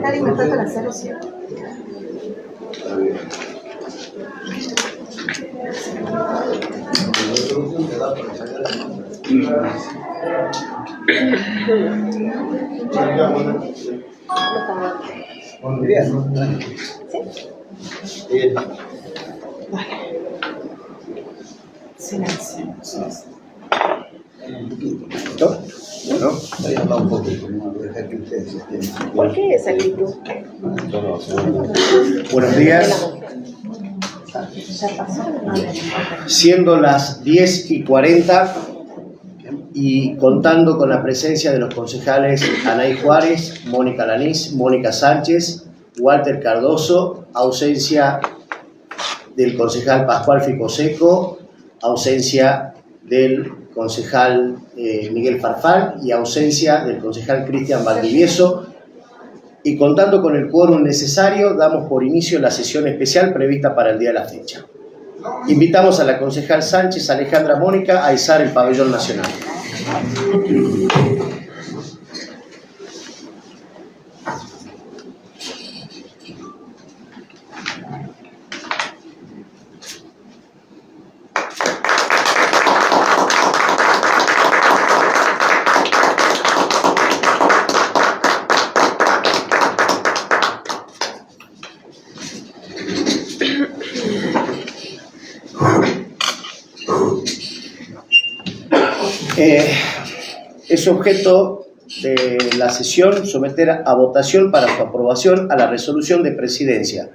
Cali, me falta la 07. ¿Sí? Silencio. ¿No? Voy a hablar un poquito, no voy a dejar que ustedes estén. ¿Por qué esa actitud? Buenos días. Siendo las 10:40 y contando con la presencia de los concejales Anaí Juárez, Mónica Lanís, Mónica Sánchez, Walter Cardoso, ausencia del concejal Pascual Ficoseco, ausencia del concejal Miguel Farfán y ausencia del concejal Cristian Valdivieso. Y contando con el quórum necesario, damos por inicio la sesión especial prevista para el día de la fecha. Invitamos a la concejal Sánchez Alejandra Mónica a izar el pabellón nacional. Es objeto de la sesión someter a votación para su aprobación a la resolución de presidencia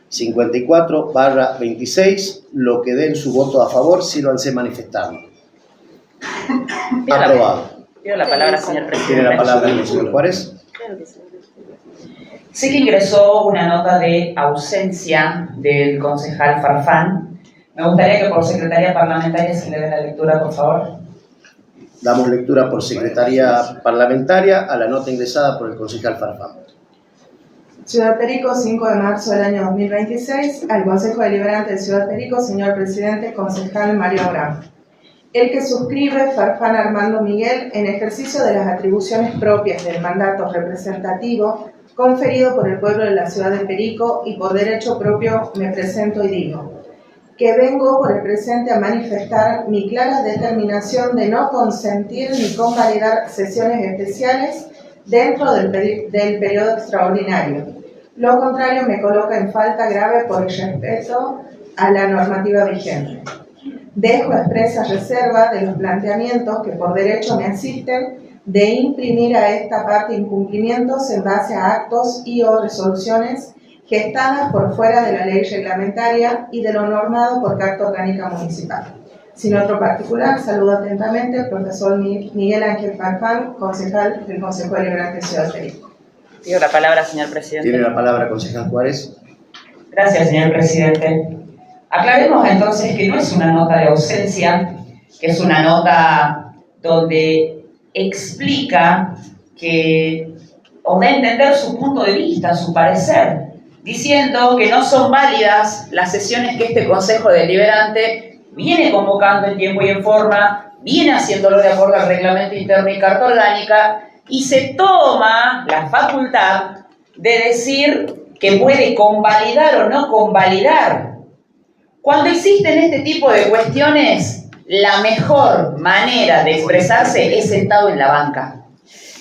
54/26. Lo que den su voto a favor, sírvanse manifestando. Aprobado. Pido la palabra, señor presidente. Tiene la palabra el señor Juárez. Sé que ingresó una nota de ausencia del concejal Farfán. Me gustaría que por secretaría parlamentaria se le dé la lectura, por favor. Damos lectura por secretaría parlamentaria a la nota ingresada por el concejal Farfán. Ciudad Perico, 5 de marzo del año 2026, al Consejo Deliberante de Ciudad Perico, señor presidente, concejal Mario Abraham. El que suscribe Farfán Armando Miguel en ejercicio de las atribuciones propias del mandato representativo conferido por el pueblo de la ciudad de Perico y por derecho propio me presento y digo que vengo por el presente a manifestar mi clara determinación de no consentir ni convalidar sesiones especiales dentro del periodo extraordinario. Lo contrario me coloca en falta grave por el respeto a la normativa vigente. Dejo expresa reserva de los planteamientos que por derecho me asisten de imprimir a esta parte incumplimientos en base a actos y o resoluciones gestadas por fuera de la ley reglamentaria y de lo normado por Carta Orgánica Municipal. Sin otro particular, saludo atentamente al profesor Miguel Ángel Farfán, concejal del Consejo Deliberante de Ciudad Perico. Pido la palabra, señor presidente. Tiene la palabra, concejal Juárez. Gracias, señor presidente. Aclaremos entonces que no es una nota de ausencia, que es una nota donde explica que, o da a entender su punto de vista, su parecer, diciendo que no son válidas las sesiones que este Consejo Deliberante viene convocando en tiempo y en forma, viene haciéndolo de acuerdo al reglamento interno y Carta Orgánica, y se toma la facultad de decir que puede convalidar o no convalidar. Cuando existen este tipo de cuestiones, la mejor manera de expresarse es sentado en la banca,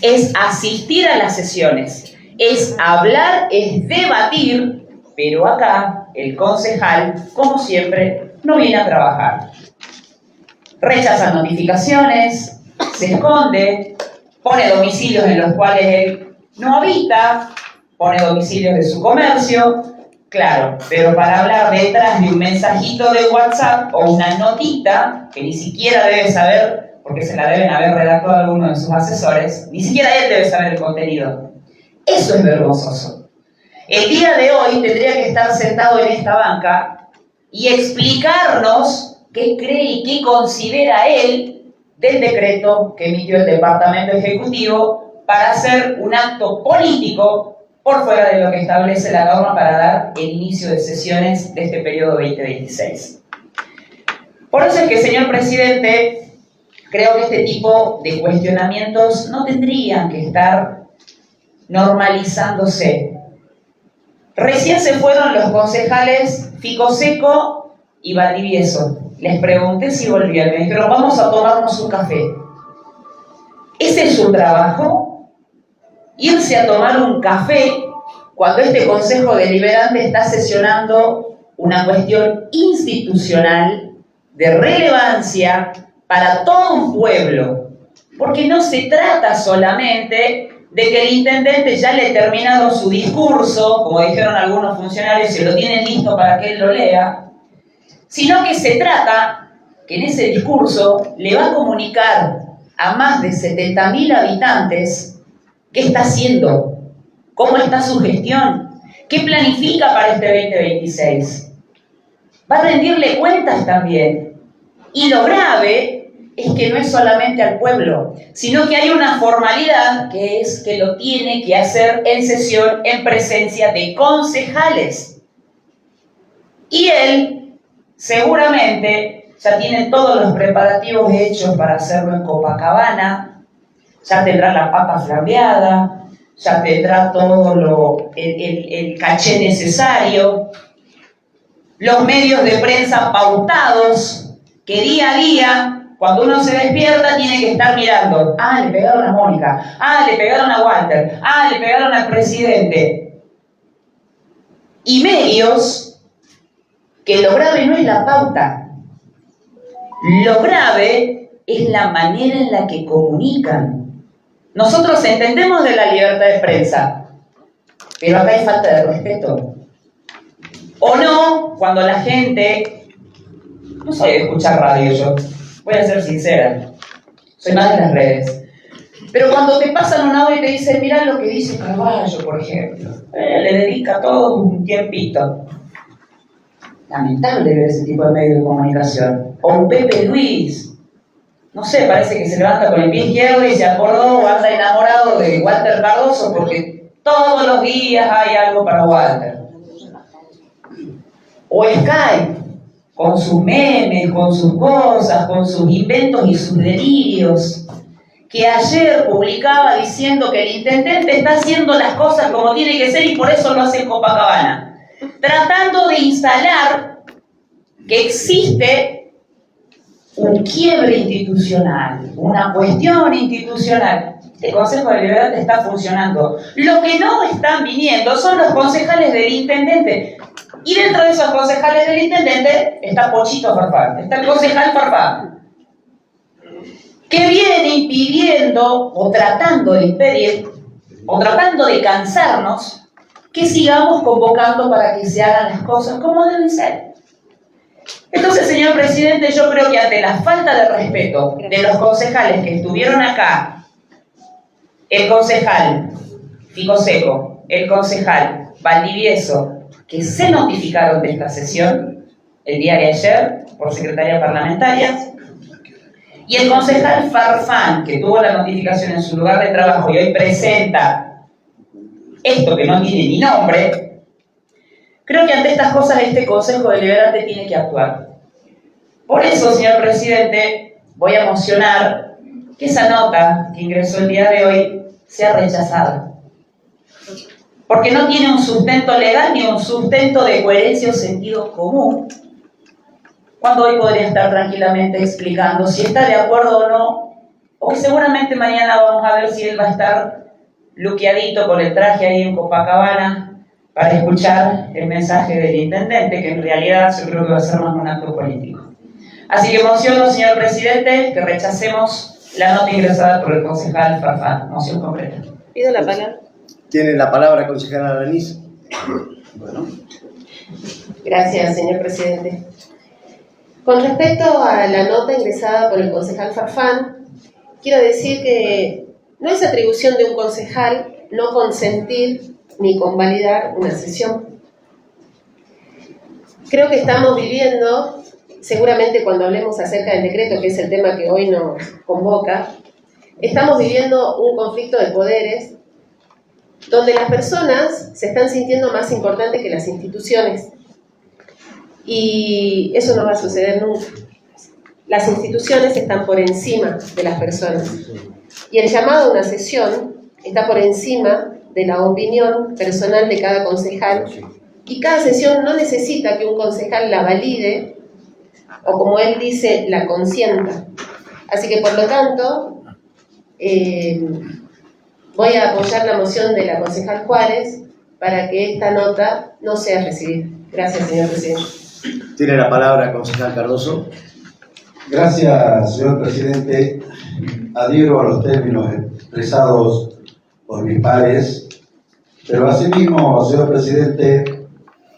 es asistir a las sesiones, es hablar, es debatir, pero acá el concejal, como siempre, no viene a trabajar. Rechaza notificaciones, se esconde, pone domicilios en los cuales él no habita, pone domicilios de su comercio, claro, pero para hablar detrás de un mensajito de WhatsApp o una notita que ni siquiera debe saber, porque se la deben haber redactado alguno de sus asesores, ni siquiera él debe saber el contenido. Eso es vergonzoso. El día de hoy tendría que estar sentado en esta banca y explicarnos qué cree y qué considera él del decreto que emitió el Departamento Ejecutivo para hacer un acto político por fuera de lo que establece la norma para dar el inicio de sesiones de este periodo 2026. Por eso es que, señor presidente, creo que este tipo de cuestionamientos no tendrían que estar normalizándose. Recién se fueron los concejales Ficoseco y Valdivieso. Les pregunté si volvían, me dijeron, vamos a tomarnos un café. ¿Ese es su trabajo? Irse a tomar un café cuando este Consejo Deliberante está sesionando una cuestión institucional de relevancia para todo un pueblo. Porque no se trata solamente de que el intendente ya le ha terminado su discurso, como dijeron algunos funcionarios, se lo tienen listo para que él lo lea, sino que se trata que en ese discurso le va a comunicar a más de 70.000 habitantes qué está haciendo, cómo está su gestión, qué planifica para este 2026. Va a rendirle cuentas también. Y lo grave es que no es solamente al pueblo, sino que hay una formalidad que es que lo tiene que hacer en sesión en presencia de concejales. Y él seguramente ya tiene todos los preparativos hechos para hacerlo en Copacabana, ya tendrá la papa flambeada, ya tendrá todo el caché necesario, los medios de prensa pautados que día a día, cuando uno se despierta, tiene que estar mirando. Ah, le pegaron a Mónica. Ah, le pegaron a Walter. Ah, le pegaron al presidente. Y medios que lo grave no es la pauta. Lo grave es la manera en la que comunican. Nosotros entendemos de la libertad de prensa, pero acá hay falta de respeto. O no, cuando la gente... No soy de escuchar radio yo. Voy a ser sincera, soy más de las redes. Pero cuando te pasan un audio y te dicen, mirá lo que dice Carballo, por ejemplo, le dedica todo un tiempito. Lamentable ver ese tipo de medios de comunicación. O un Pepe Luis, no sé, parece que se levanta con el pie izquierdo y se acordó o anda enamorado de Walter Cardoso porque todos los días hay algo para Walter. O Skype, con sus memes, con sus cosas, con sus inventos y sus delirios, que ayer publicaba diciendo que el intendente está haciendo las cosas como tiene que ser y por eso lo hace en Copacabana, tratando de instalar que existe un quiebre institucional, una cuestión institucional. El Consejo Deliberante está funcionando. Lo que no están viniendo son los concejales del intendente. Y dentro de esos concejales del intendente está Pochito Farfán, está el concejal Farfán, que viene impidiendo o tratando de impedir o tratando de cansarnos que sigamos convocando para que se hagan las cosas como deben ser. Entonces, señor presidente, yo creo que ante la falta de respeto de los concejales que estuvieron acá, el concejal Ficoseco, el concejal Valdivieso, que se notificaron de esta sesión el día de ayer por secretaría parlamentaria, y el concejal Farfán, que tuvo la notificación en su lugar de trabajo y hoy presenta esto que no tiene ni nombre, creo que ante estas cosas este Consejo Deliberante tiene que actuar. Por eso, señor presidente, voy a mocionar que esa nota que ingresó el día de hoy sea rechazada. Porque no tiene un sustento legal ni un sustento de coherencia o sentido común, cuando hoy podría estar tranquilamente explicando si está de acuerdo o no, o que seguramente mañana vamos a ver si él va a estar luqueadito con el traje ahí en Copacabana para escuchar el mensaje del intendente, que en realidad yo creo que va a ser más un acto político. Así que mociono, señor presidente, que rechacemos la nota ingresada por el concejal Farfán. Moción concreta. Pido la palabra. Tiene la palabra, concejala Alanís. Bueno. Gracias, señor presidente. Con respecto a la nota ingresada por el concejal Farfán, quiero decir que no es atribución de un concejal no consentir ni convalidar una sesión. Creo que estamos viviendo, seguramente cuando hablemos acerca del decreto, que es el tema que hoy nos convoca, estamos viviendo un conflicto de poderes donde las personas se están sintiendo más importantes que las instituciones. Y eso no va a suceder nunca. Las instituciones están por encima de las personas. Y el llamado a una sesión está por encima de la opinión personal de cada concejal, y cada sesión no necesita que un concejal la valide, o como él dice, la consienta. Así que, por lo tanto, voy a apoyar la moción de la concejal Juárez para que esta nota no sea recibida. Gracias, señor presidente. Tiene la palabra, concejal Cardoso. Gracias, señor presidente. Adhiero a los términos expresados por mis pares, pero asimismo, señor presidente,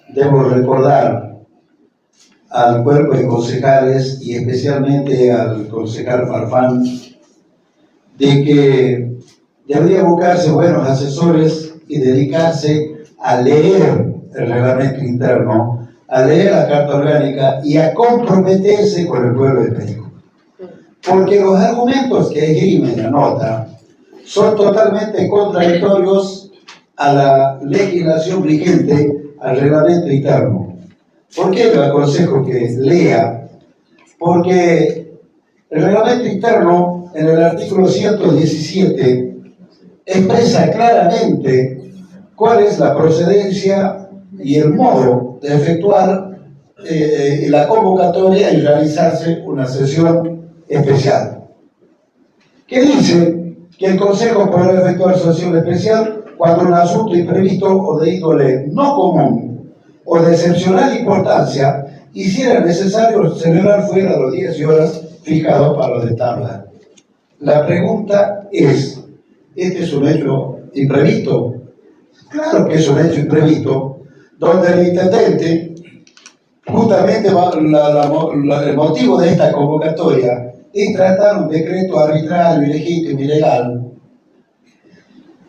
debo recordar al cuerpo de concejales y especialmente al concejal Farfán de que debería buscarse buenos asesores y dedicarse a leer el reglamento interno, a leer la Carta Orgánica y a comprometerse con el pueblo de Perico. Porque los argumentos que esgrime la nota son totalmente contradictorios a la legislación vigente, al reglamento interno. ¿Por qué le aconsejo que lea? Porque el reglamento interno, en el artículo 117, expresa claramente cuál es la procedencia y el modo de efectuar la convocatoria y realizarse una sesión especial. Que dice que el Consejo podrá efectuar sesión especial cuando un asunto imprevisto o de índole no común o de excepcional importancia hiciera necesario celebrar fuera de los 10 horas fijados para los de tabla. La pregunta es, ¿este es un hecho imprevisto? Claro que es un hecho imprevisto, donde el intendente, justamente el motivo de esta convocatoria es tratar un decreto arbitrario, ilegítimo, ilegal,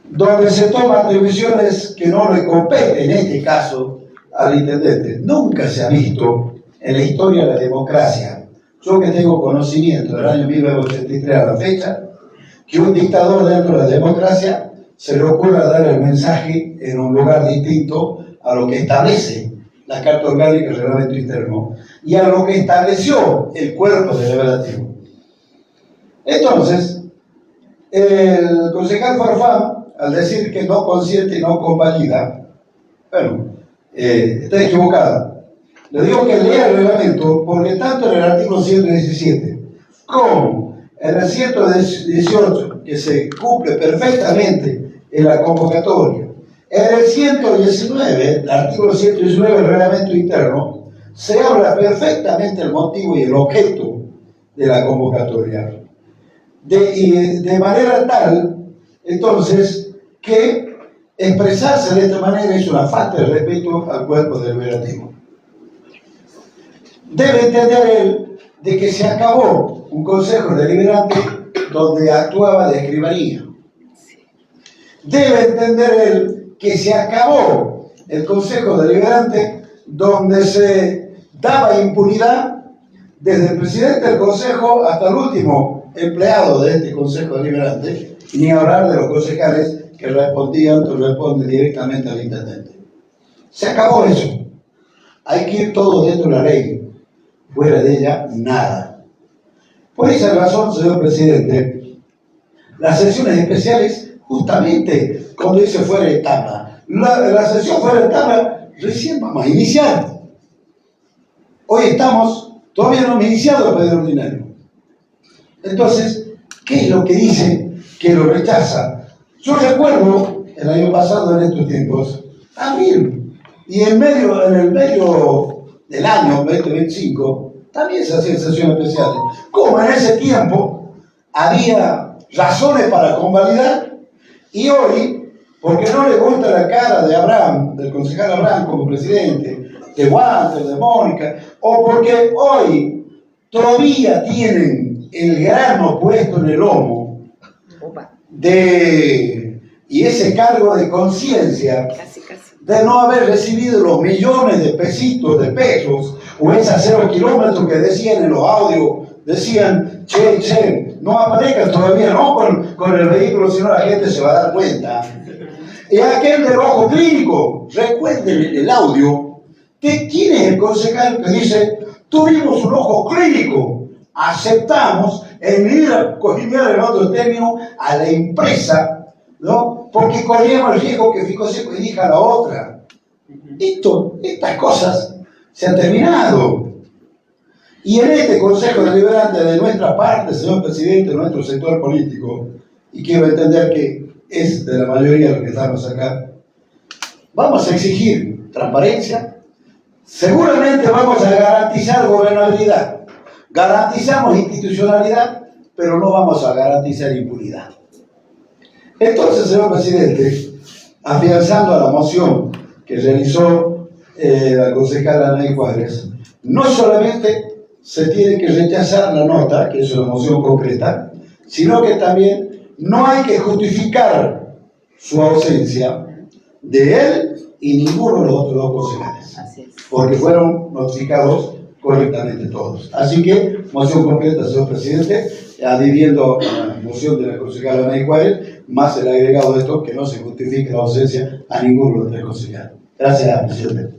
donde se toman atribuciones que no le competen, en este caso, al intendente. Nunca se ha visto en la historia de la democracia, yo que tengo conocimiento del año 1983 a la fecha, que un dictador dentro de la democracia se le ocurra dar el mensaje en un lugar distinto a lo que establece la Carta Orgánica y el reglamento interno y a lo que estableció el cuerpo deliberativo. Entonces, el concejal Farfán, al decir que no consiente y no convalida, bueno, está equivocado. Le digo que lea el reglamento porque tanto en el artículo 117 como en el 118, que se cumple perfectamente en la convocatoria, en el 119, el artículo 119 del reglamento interno, se habla perfectamente del motivo y el objeto de la convocatoria. De manera tal, entonces, que expresarse de esta manera es una falta de respeto al cuerpo deliberativo. Debe entender él de que se acabó un consejo deliberante donde actuaba de escribanía. Debe entender él que se acabó el consejo deliberante donde se daba impunidad desde el presidente del consejo hasta el último empleado de este consejo deliberante, ni hablar de los concejales que responden directamente al intendente. Se acabó eso. Hay que ir todo dentro de la ley. Fuera de ella, nada. Por esa razón, señor presidente, las sesiones especiales, justamente cuando dice fuera de etapa, la sesión fuera de etapa recién vamos a iniciar. Hoy todavía no hemos iniciado el pedir ordinario. Entonces, ¿qué es lo que dice que lo rechaza? Yo recuerdo el año pasado, en estos tiempos, abril, y en el medio del año 2025, también se hacían sesiones especiales. Como en ese tiempo había razones para convalidar, y hoy, porque no le gusta la cara de Abraham, del concejal Abraham como presidente, de Walter, de Mónica, o porque hoy todavía tienen el grano puesto en el lomo y ese cargo de conciencia de no haber recibido los millones de pesitos, de pesos, o esos 0 kilómetros que decían en los audios, decían, che, no aparezcan todavía, no con el vehículo, sino la gente se va a dar cuenta. Y aquel del ojo clínico, recuerden el audio, ¿de quién es el concejal que dice, tuvimos un ojo clínico, aceptamos en ir a cocinar en otro término a la empresa, ¿no? porque corríamos el riesgo que Ficoseco elija la otra. Estas cosas se han terminado. Y en este Consejo Deliberante de nuestra parte, señor presidente, de nuestro sector político, y quiero entender que es de la mayoría de los que estamos acá, vamos a exigir transparencia, seguramente vamos a garantizar gobernabilidad, garantizamos institucionalidad, pero no vamos a garantizar impunidad. Entonces, señor presidente, afianzando a la moción que realizó la concejala Anaí Juárez, no solamente se tiene que rechazar la nota, que es una moción concreta, sino que también no hay que justificar su ausencia de él y ninguno de los otros dos concejales, porque fueron notificados correctamente todos. Así que, moción completa, señor presidente, adhiriendo a la moción de la concejala Anaí Juárez, más el agregado de esto, que no se justifique la ausencia a ninguno de los tres concejales. Gracias, presidente.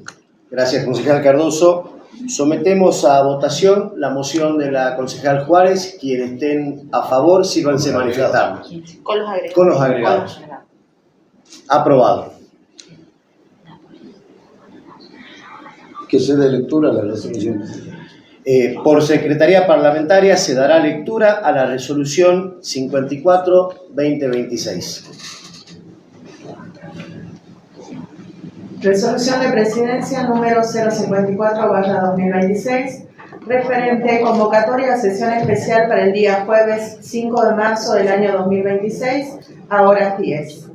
Gracias, concejal Cardoso. Sometemos a votación la moción de la concejal Juárez. Quienes estén a favor, sírvanse manifestar. Con los agregados. Con los agregados. Aprobado. Que se dé lectura a la resolución. Por Secretaría Parlamentaria se dará lectura a la resolución 54-2026. Resolución de Presidencia número 054/2026, referente convocatoria a sesión especial para el día jueves 5 de marzo del año 2026 a horas 10.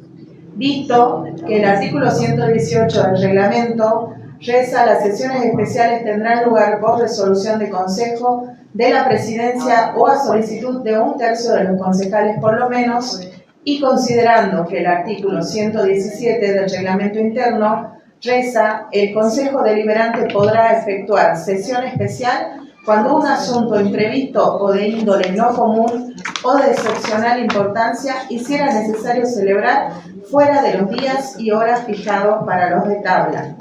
Visto que el artículo 118 del reglamento reza: las sesiones especiales tendrán lugar por resolución de consejo de la Presidencia o a solicitud de 1/3 de los concejales por lo menos, y considerando que el artículo 117 del reglamento interno reza: el Consejo Deliberante podrá efectuar sesión especial cuando un asunto imprevisto o de índole no común o de excepcional importancia hiciera necesario celebrar fuera de los días y horas fijados para los de tabla.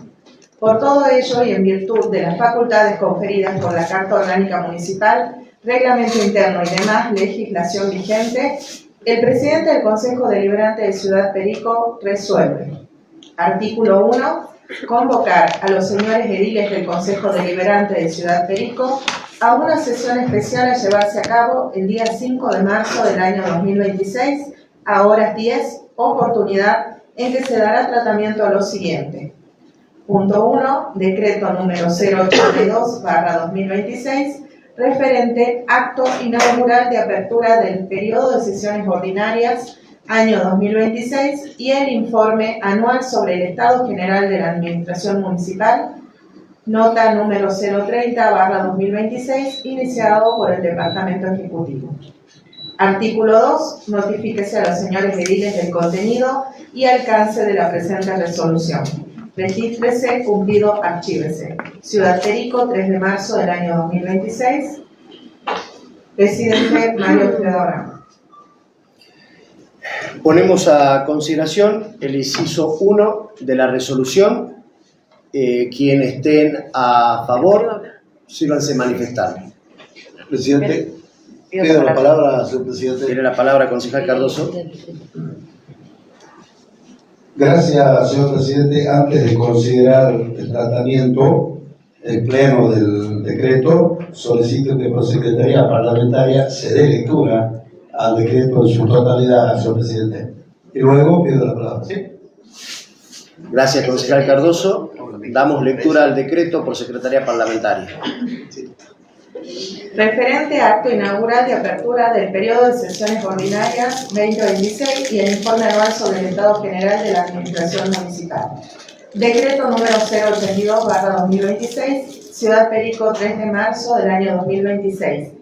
Por todo ello, y en virtud de las facultades conferidas por la Carta Orgánica Municipal, reglamento interno y demás legislación vigente, el presidente del Consejo Deliberante de Ciudad Perico resuelve: artículo 1. Convocar a los señores ediles del Consejo Deliberante de Ciudad Perico a una sesión especial a llevarse a cabo el día 5 de marzo del año 2026 a horas 10, oportunidad en que se dará tratamiento a lo siguiente. Punto 1. Decreto número 082/2026, referente acto inaugural de apertura del periodo de sesiones ordinarias año 2026 y el informe anual sobre el estado general de la administración municipal, nota número 030/2026, iniciado por el Departamento Ejecutivo. Artículo 2. Notifíquese a los señores ediles del contenido y alcance de la presente resolución. Regístrese, cumplido, archívese. Ciudad Perico, 3 de marzo del año 2026. Presidente Mario Alfredo Abraham. Ponemos a consideración el inciso 1 de la resolución. Quienes estén a favor, síganse manifestar. Presidente, pido la palabra, señor presidente. Tiene la palabra, concejal Cardoso. Gracias, señor presidente. Antes de considerar el tratamiento, el pleno del decreto, solicito que por Secretaría Parlamentaria se dé lectura al decreto en su totalidad, señor presidente. Y luego pido la palabra. ¿Sí? Gracias, concejal Cardoso. Damos lectura al decreto por Secretaría Parlamentaria. Referente a acto inaugural de apertura del periodo de sesiones ordinarias 2026 y el informe anual sobre el estado general de la administración municipal. Decreto número 082/2026, Ciudad Perico, 3 de marzo del año 2026.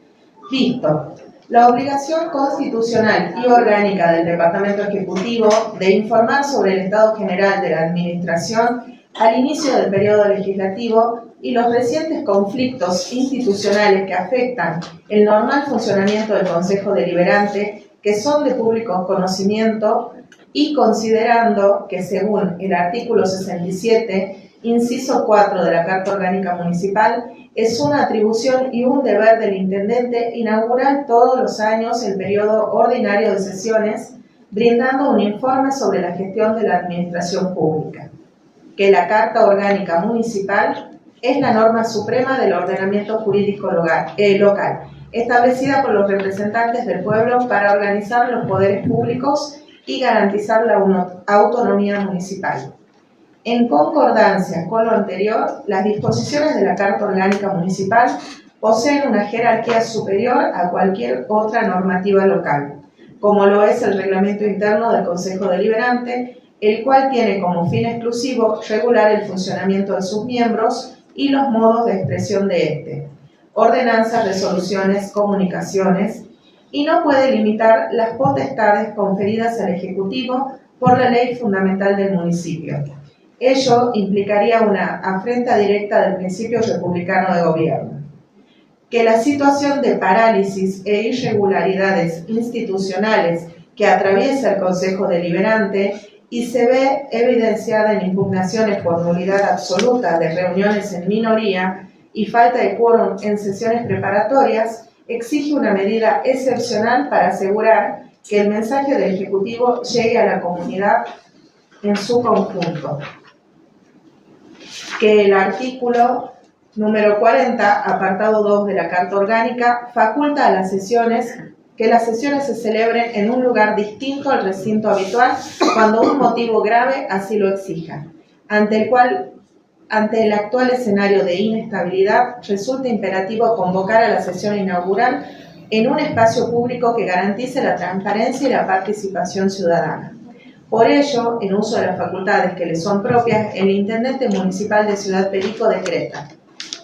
Visto: la obligación constitucional y orgánica del Departamento Ejecutivo de informar sobre el estado general de la administración al inicio del periodo legislativo y los recientes conflictos institucionales que afectan el normal funcionamiento del Consejo Deliberante, que son de público conocimiento, y considerando que según el artículo 67, inciso 4 de la Carta Orgánica Municipal, es una atribución y un deber del Intendente inaugurar todos los años el periodo ordinario de sesiones, brindando un informe sobre la gestión de la administración pública, que la Carta Orgánica Municipal es la norma suprema del ordenamiento jurídico local, establecida por los representantes del pueblo para organizar los poderes públicos y garantizar la autonomía municipal. En concordancia con lo anterior, las disposiciones de la Carta Orgánica Municipal poseen una jerarquía superior a cualquier otra normativa local, como lo es el reglamento interno del Consejo Deliberante, el cual tiene como fin exclusivo regular el funcionamiento de sus miembros y los modos de expresión de éste, ordenanzas, resoluciones, comunicaciones, y no puede limitar las potestades conferidas al Ejecutivo por la ley fundamental del municipio. Ello implicaría una afrenta directa del principio republicano de gobierno. Que la situación de parálisis e irregularidades institucionales que atraviesa el Consejo Deliberante y se ve evidenciada en impugnaciones por nulidad absoluta de reuniones en minoría y falta de quórum en sesiones preparatorias, exige una medida excepcional para asegurar que el mensaje del Ejecutivo llegue a la comunidad en su conjunto. Que el artículo número 40, apartado 2 de la Carta Orgánica, faculta a las sesiones que las sesiones se celebren en un lugar distinto al recinto habitual cuando un motivo grave así lo exija, ante el actual escenario de inestabilidad, resulta imperativo convocar a la sesión inaugural en un espacio público que garantice la transparencia y la participación ciudadana. Por ello, en uso de las facultades que le son propias, el Intendente Municipal de Ciudad Perico decreta: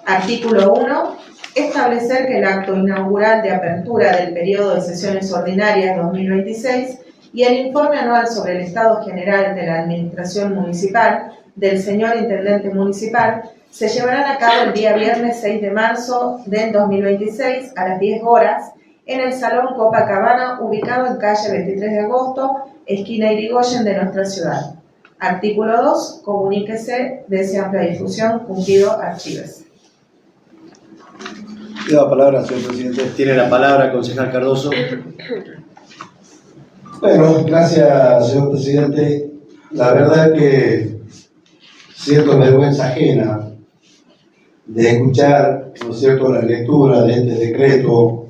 Artículo 1. Establecer que el acto inaugural de apertura del periodo de sesiones ordinarias 2026 y el informe anual sobre el estado general de la administración municipal del señor Intendente Municipal se llevarán a cabo el día viernes 6 de marzo del 2026 a las 10 horas en el Salón Copacabana, ubicado en calle 23 de agosto, esquina Irigoyen de nuestra ciudad. Artículo 2. Comuníquese, desea amplia difusión, cumplido, archívese. Tiene la palabra, señor presidente. Tiene la palabra, concejal Cardoso. Bueno, gracias, señor presidente. La verdad es que siento vergüenza ajena de escuchar, ¿no es cierto?, la lectura de este decreto.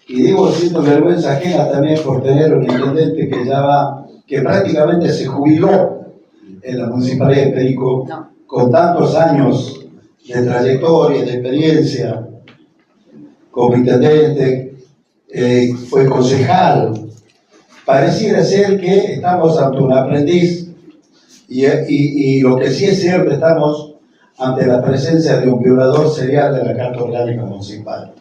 Y digo, siento vergüenza ajena también por tener un intendente que prácticamente se jubiló en la Municipalidad de Perico, con tantos años de trayectoria, de experiencia como intendente, fue concejal. Pareciera ser que estamos ante un aprendiz y lo que sí es cierto, estamos ante la presencia de un violador serial de la Carta Orgánica Municipal.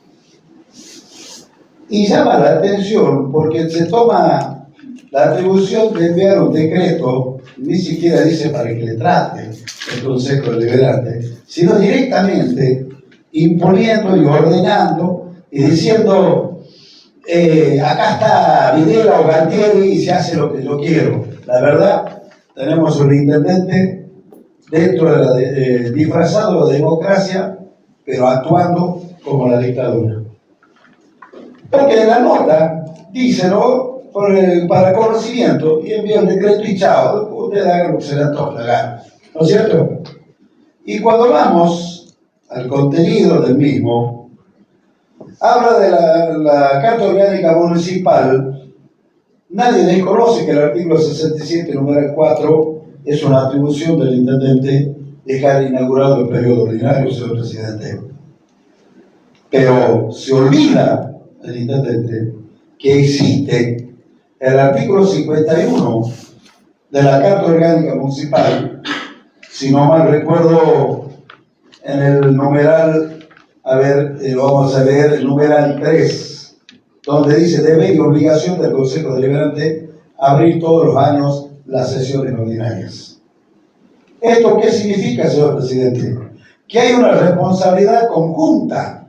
Y llama la atención porque se toma la atribución de enviar un decreto, ni siquiera dice para que le trate el Consejo Deliberante, sino directamente imponiendo y ordenando y diciendo, acá está Videla o Galtieri y se hace lo que yo quiero. La verdad, tenemos un intendente dentro de la disfrazado de democracia, pero actuando como la dictadura. Porque en la nota dice, ¿no?, para conocimiento, y envía un decreto y chao, ustedes hagan lo que se les antoje hagan, ¿no es cierto? Y cuando vamos al contenido del mismo, habla de la Carta Orgánica Municipal. Nadie desconoce que el artículo 67, número 4, es una atribución del intendente dejar inaugurado el periodo ordinario, señor presidente. Pero se olvida el intendente que existe el artículo 51 de la Carta Orgánica Municipal, si no mal recuerdo, en el numeral, lo vamos a leer, el numeral 3, donde dice: deber y obligación del Consejo Deliberante abrir todos los años las sesiones ordinarias. ¿Esto qué significa, señor presidente? Que hay una responsabilidad conjunta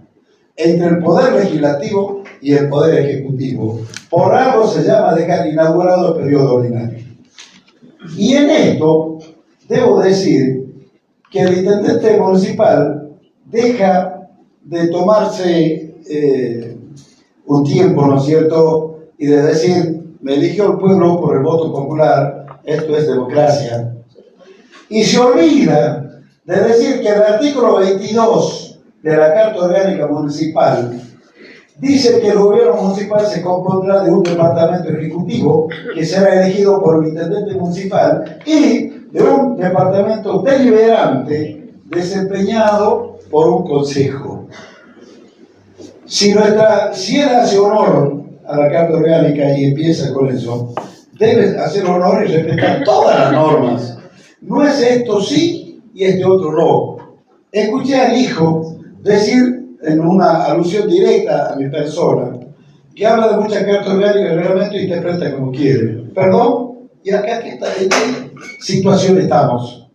entre el Poder Legislativo y el Poder Ejecutivo. Por algo se llama dejar inaugurado el periodo ordinario. Y en esto, debo decir que el intendente municipal deja de tomarse un tiempo, ¿no es cierto?, y de decir, me eligió el pueblo por el voto popular, esto es democracia, y se olvida de decir que el artículo 22 de la Carta Orgánica Municipal dice que el gobierno municipal se compondrá de un departamento ejecutivo que será elegido por el intendente municipal y de un departamento deliberante desempeñado por un consejo. Si él hace honor a la Carta Orgánica y empieza con eso, debe hacer honor y respetar todas las normas. No es esto sí y este otro no. Escuché al hijo decir, en una alusión directa a mi persona, que habla de muchas cartas orgánicas y el reglamento y interpreta como quiere. Perdón, y acá ¿en qué situación estamos?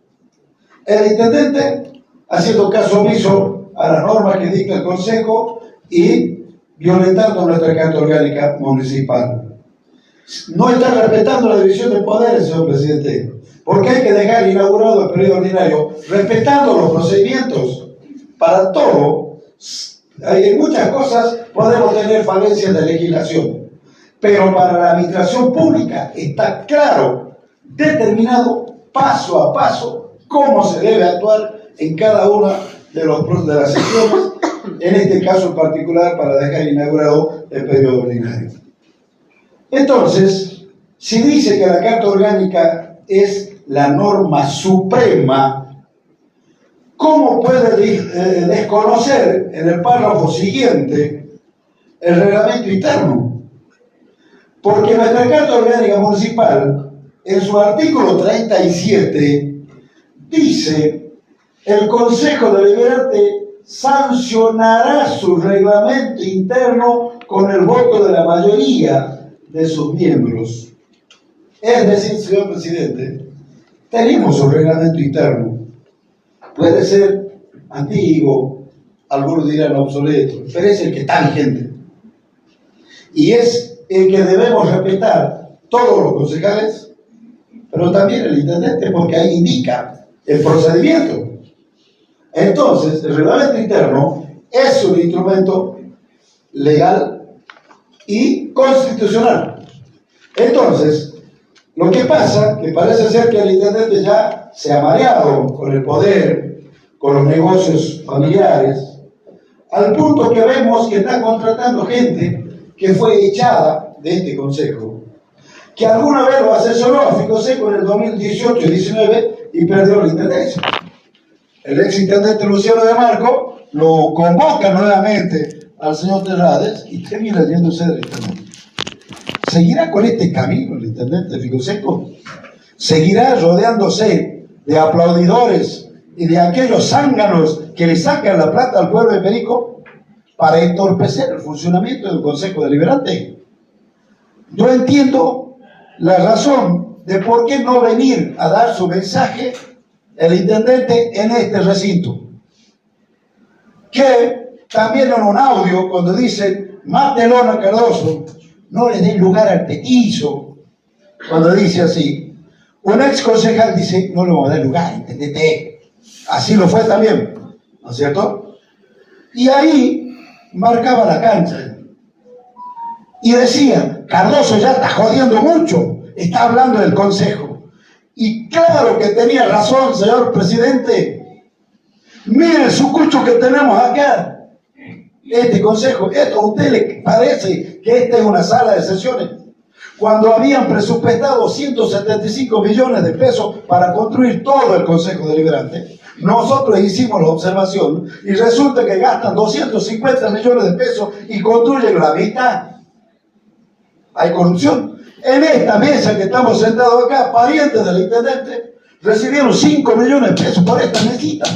El intendente haciendo caso omiso a las normas que dicta el Consejo y violentando nuestra Carta Orgánica Municipal. No está respetando la división de poderes, señor presidente, porque hay que dejar inaugurado el periodo ordinario respetando los procedimientos. Para todo, en muchas cosas podemos tener falencias de legislación, pero para la administración pública está claro, determinado, paso a paso, cómo se debe actuar en cada una de las sesiones, en este caso en particular para dejar inaugurado el periodo ordinario. Entonces, si dice que la Carta Orgánica es la norma suprema, ¿cómo puede desconocer en el párrafo siguiente el reglamento interno? Porque nuestra Carta Orgánica Municipal, en su artículo 37, dice: el Consejo Deliberante sancionará su reglamento interno con el voto de la mayoría de sus miembros. Es decir, señor presidente, tenemos un reglamento interno. Puede ser antiguo, algunos dirán obsoleto, pero es el que está vigente. Y es el que debemos respetar todos los concejales, pero también el intendente, porque ahí indica el procedimiento. Entonces, el reglamento interno es un instrumento legal y constitucional. Entonces, lo que pasa, que parece ser que el intendente ya se ha mareado con el poder, con los negocios familiares, al punto que vemos que está contratando gente que fue echada de este consejo, que alguna vez lo asesoró a Ficoseco en el 2018-19 y perdió la intendencia. El ex intendente Luciano de Marco lo convoca nuevamente al señor Terrades y termina yéndose del intendente. ¿Seguirá con este camino el intendente Ficoseco? ¿Seguirá rodeándose de aplaudidores y de aquellos zánganos que le sacan la plata al pueblo de Perico para entorpecer el funcionamiento del Consejo Deliberante? Yo entiendo la razón de por qué no venir a dar su mensaje el intendente en este recinto, que también en un audio cuando dicen mátenlo a Cardoso, no le den lugar al petizo, cuando dice así, un ex concejal dice no le vamos a dar lugar, intendente, así lo fue también, ¿no es cierto? Y ahí marcaba la cancha y decía, Cardoso ya está jodiendo mucho, está hablando del consejo. Y claro que tenía razón, señor presidente. Mire el sucucho que tenemos acá. Este consejo, esto a usted le parece que esta es una sala de sesiones. Cuando habían presupuestado 175 millones de pesos para construir todo el Consejo Deliberante, nosotros hicimos la observación y resulta que gastan 250 millones de pesos y construyen la mitad. Hay corrupción. En esta mesa que estamos sentados acá, parientes del intendente, recibieron 5 millones de pesos por esta mesita.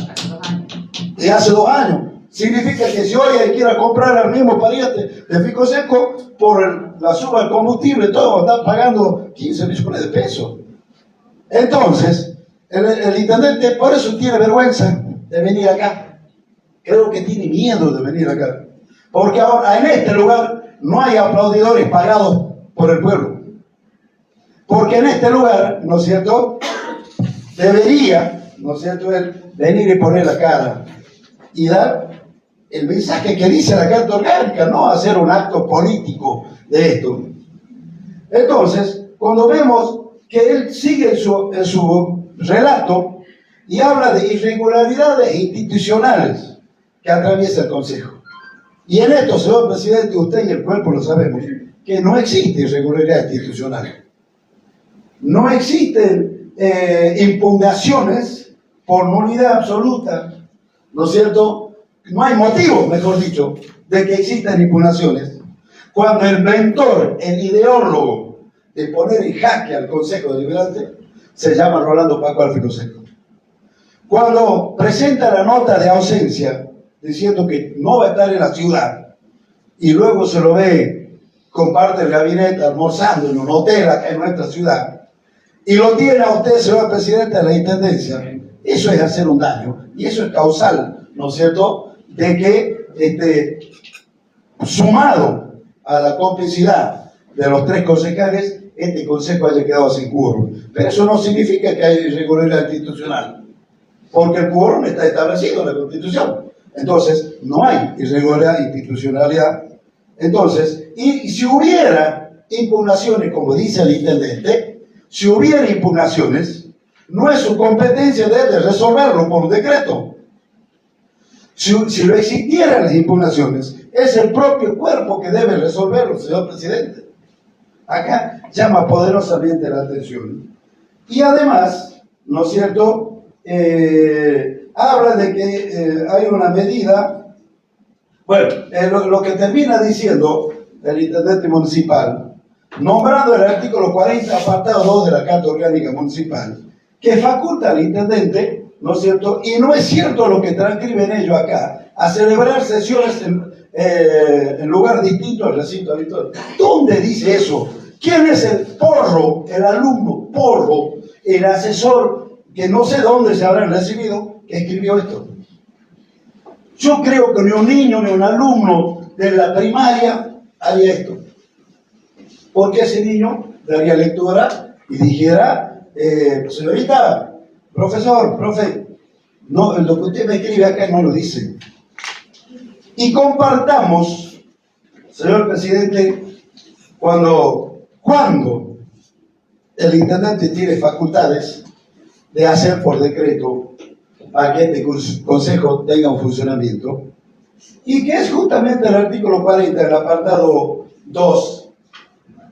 De hace 2 años. Significa que si hoy hay que ir a comprar al mismo pariente de Ficoseco, por la suma del combustible y todo, están pagando 15 millones de pesos. Entonces, el intendente por eso tiene vergüenza de venir acá. Creo que tiene miedo de venir acá. Porque ahora en este lugar no hay aplaudidores pagados por el pueblo. Porque en este lugar, ¿no es cierto?, debería, ¿no es cierto?, él venir y poner la cara y dar el mensaje que dice la Carta Orgánica, no hacer un acto político de esto. Entonces, cuando vemos que él sigue en su relato y habla de irregularidades institucionales que atraviesa el Consejo. Y en esto, señor presidente, usted y el cuerpo lo sabemos, que no existe irregularidad institucional. No existen impugnaciones por nulidad absoluta, ¿no es cierto? No hay motivo, mejor dicho, de que existan impugnaciones. Cuando el mentor, el ideólogo de poner en jaque al Consejo Deliberante, se llama Rolando Paco Alfredo Seco. Cuando presenta la nota de ausencia, diciendo que no va a estar en la ciudad, y luego se lo ve con parte del gabinete almorzando en un hotel acá en nuestra ciudad, y lo tiene a usted, señor presidente de la Intendencia, eso es hacer un daño, y eso es causal, ¿no es cierto?, de que, sumado a la complicidad de los 3 concejales, este consejo haya quedado sin quórum. Pero eso no significa que haya irregularidad institucional, porque el quórum está establecido en la Constitución. Entonces, no hay irregularidad institucionalidad. Entonces, y si hubiera impugnaciones, como dice el intendente, si hubiera impugnaciones, no es su competencia de resolverlo por decreto. Si lo existieran las impugnaciones, es el propio cuerpo que debe resolverlo, señor presidente. Acá llama poderosamente la atención. Y además, ¿no es cierto?, habla de que hay una medida, bueno, lo que termina diciendo el intendente municipal, nombrando el artículo 40, apartado 2 de la Carta Orgánica Municipal, que faculta al intendente, ¿no es cierto?, y no es cierto lo que transcriben ellos acá, a celebrar sesiones en lugar distinto al recinto habitual. ¿Dónde dice eso? ¿Quién es el porro, el alumno porro, el asesor, que no sé dónde se habrán recibido, que escribió esto? Yo creo que ni un niño ni un alumno de la primaria haría esto. Porque ese niño daría lectura y dijera, señorita, profesor, profe, no, lo que usted me escribe acá no lo dice. Y compartamos, señor presidente, cuando el intendente tiene facultades de hacer por decreto para que este consejo tenga un funcionamiento, y que es justamente el artículo 40, el apartado 2,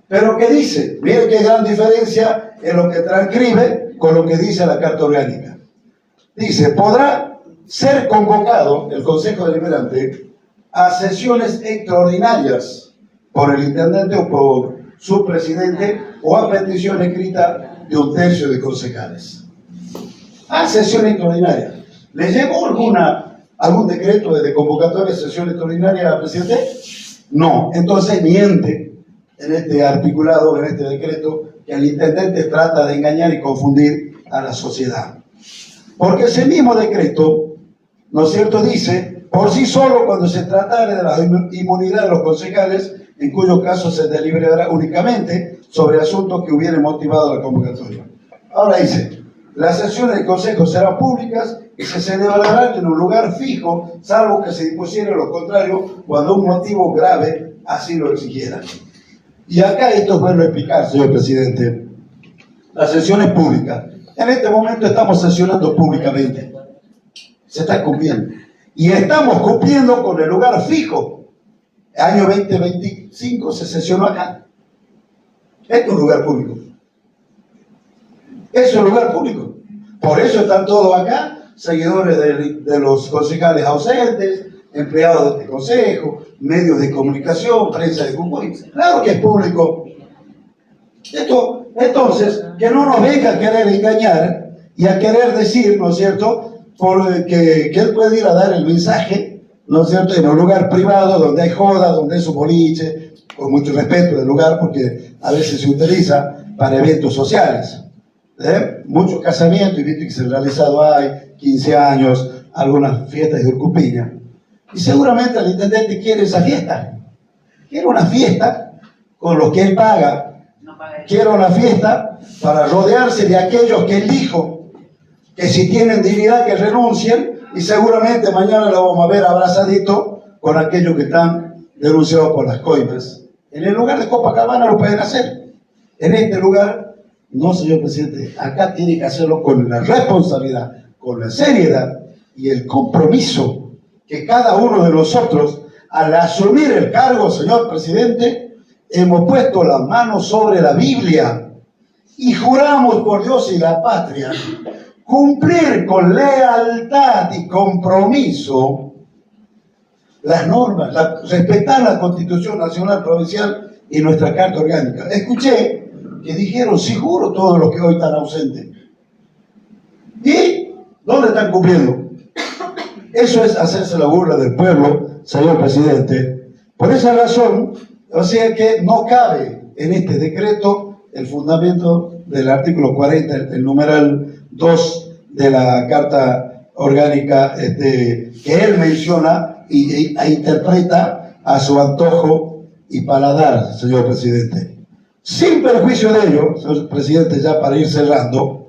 pero que dice, mire qué gran diferencia en lo que transcribe con lo que dice la Carta Orgánica. Dice, podrá ser convocado el Consejo Deliberante a sesiones extraordinarias por el intendente o por su presidente o a petición escrita de 1/3 de concejales. A sesión extraordinaria. ¿Le llegó algún decreto de convocatoria de sesión extraordinaria, presidente? No. Entonces miente en este articulado, en este decreto, que el intendente trata de engañar y confundir a la sociedad. Porque ese mismo decreto, ¿no es cierto?, dice, por sí solo, cuando se tratare de la inmunidad de los concejales, en cuyo caso se deliberará únicamente sobre asuntos que hubieran motivado la convocatoria. Ahora dice, las sesiones del consejo serán públicas y se celebrarán en un lugar fijo, salvo que se dispusiera lo contrario cuando un motivo grave así lo exigiera. Y acá esto es bueno explicar, señor presidente. Las sesiones públicas. En este momento estamos sesionando públicamente. Se está cumpliendo. Y estamos cumpliendo con el lugar fijo. El año 2025 se sesionó acá. Esto es un lugar público. Es un lugar público. Por eso están todos acá, seguidores de los concejales ausentes, empleados de este consejo, medios de comunicación, prensa de Jujuy. Claro que es público. Esto, entonces, que no nos venga a querer engañar y a querer decir, ¿no es cierto?, que él puede ir a dar el mensaje, ¿no es cierto?, en un lugar privado donde hay joda, donde es un boliche, con mucho respeto del lugar, porque a veces se utiliza para eventos sociales. Muchos casamientos, y viste que se han realizado hay 15 años, algunas fiestas de Urcupiña. Y seguramente el intendente quiere esa fiesta. Quiere una fiesta con lo que él paga. Quiere una fiesta para rodearse de aquellos que él dijo que si tienen dignidad que renuncien, y seguramente mañana lo vamos a ver abrazadito con aquellos que están denunciados por las coimas. En el lugar de Copacabana lo pueden hacer. En este lugar, no, señor presidente, acá tiene que hacerlo con la responsabilidad, con la seriedad y el compromiso que cada uno de nosotros, al asumir el cargo, señor presidente, hemos puesto las manos sobre la Biblia y juramos por Dios y la patria cumplir con lealtad y compromiso las normas, respetar la Constitución Nacional Provincial y nuestra Carta Orgánica. Escuché que dijeron, sí, juro, todos los que hoy están ausentes. ¿Y dónde están cumpliendo? Eso es hacerse la burla del pueblo, señor presidente. Por esa razón, o sea que no cabe en este decreto el fundamento del artículo 40, el numeral 2 de la Carta Orgánica que él menciona e interpreta a su antojo y paladar, señor presidente. Sin perjuicio de ello, señor presidente, ya para ir cerrando,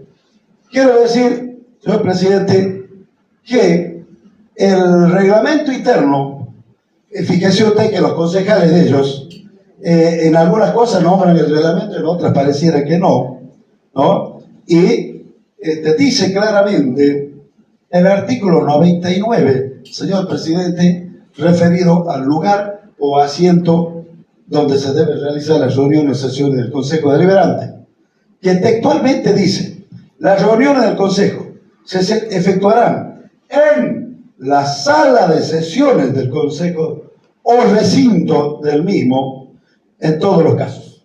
quiero decir, señor presidente, que el reglamento interno, fíjese usted que los concejales de ellos, en algunas cosas nombran el reglamento, en otras pareciera que no, ¿no? Y te dice claramente el artículo 99, señor presidente, referido al lugar o asiento donde se deben realizar las reuniones o sesiones del Consejo Deliberante, que textualmente dice: las reuniones del Consejo se efectuarán en la sala de sesiones del Consejo o recinto del mismo, en todos los casos.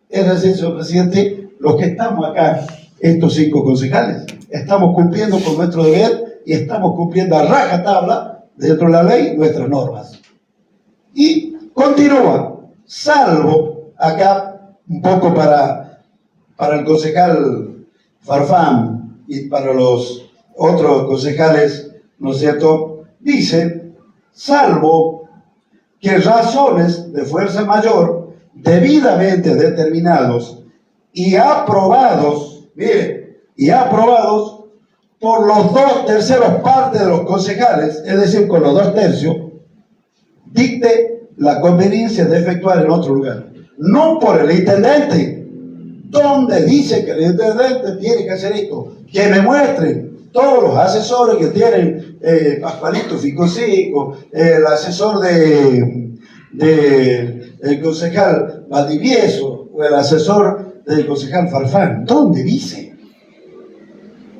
Es decir, señor presidente, los que estamos acá, estos 5 concejales, estamos cumpliendo con nuestro deber y estamos cumpliendo a rajatabla, dentro de la ley, nuestras normas. Y continúa, salvo acá, un poco para el concejal Farfán y para los otros concejales, ¿no es cierto? Dice, salvo que razones de fuerza mayor debidamente determinados y aprobados, miren, y aprobados por los 2/3 partes de los concejales, es decir, con los 2/3, dicte la conveniencia de efectuar en otro lugar, no por el intendente, donde dice que el intendente tiene que hacer esto, que me muestren todos los asesores que tienen Pascualito Ficosico, el asesor el concejal Valdivieso o el asesor del concejal Farfán. ¿Dónde dice?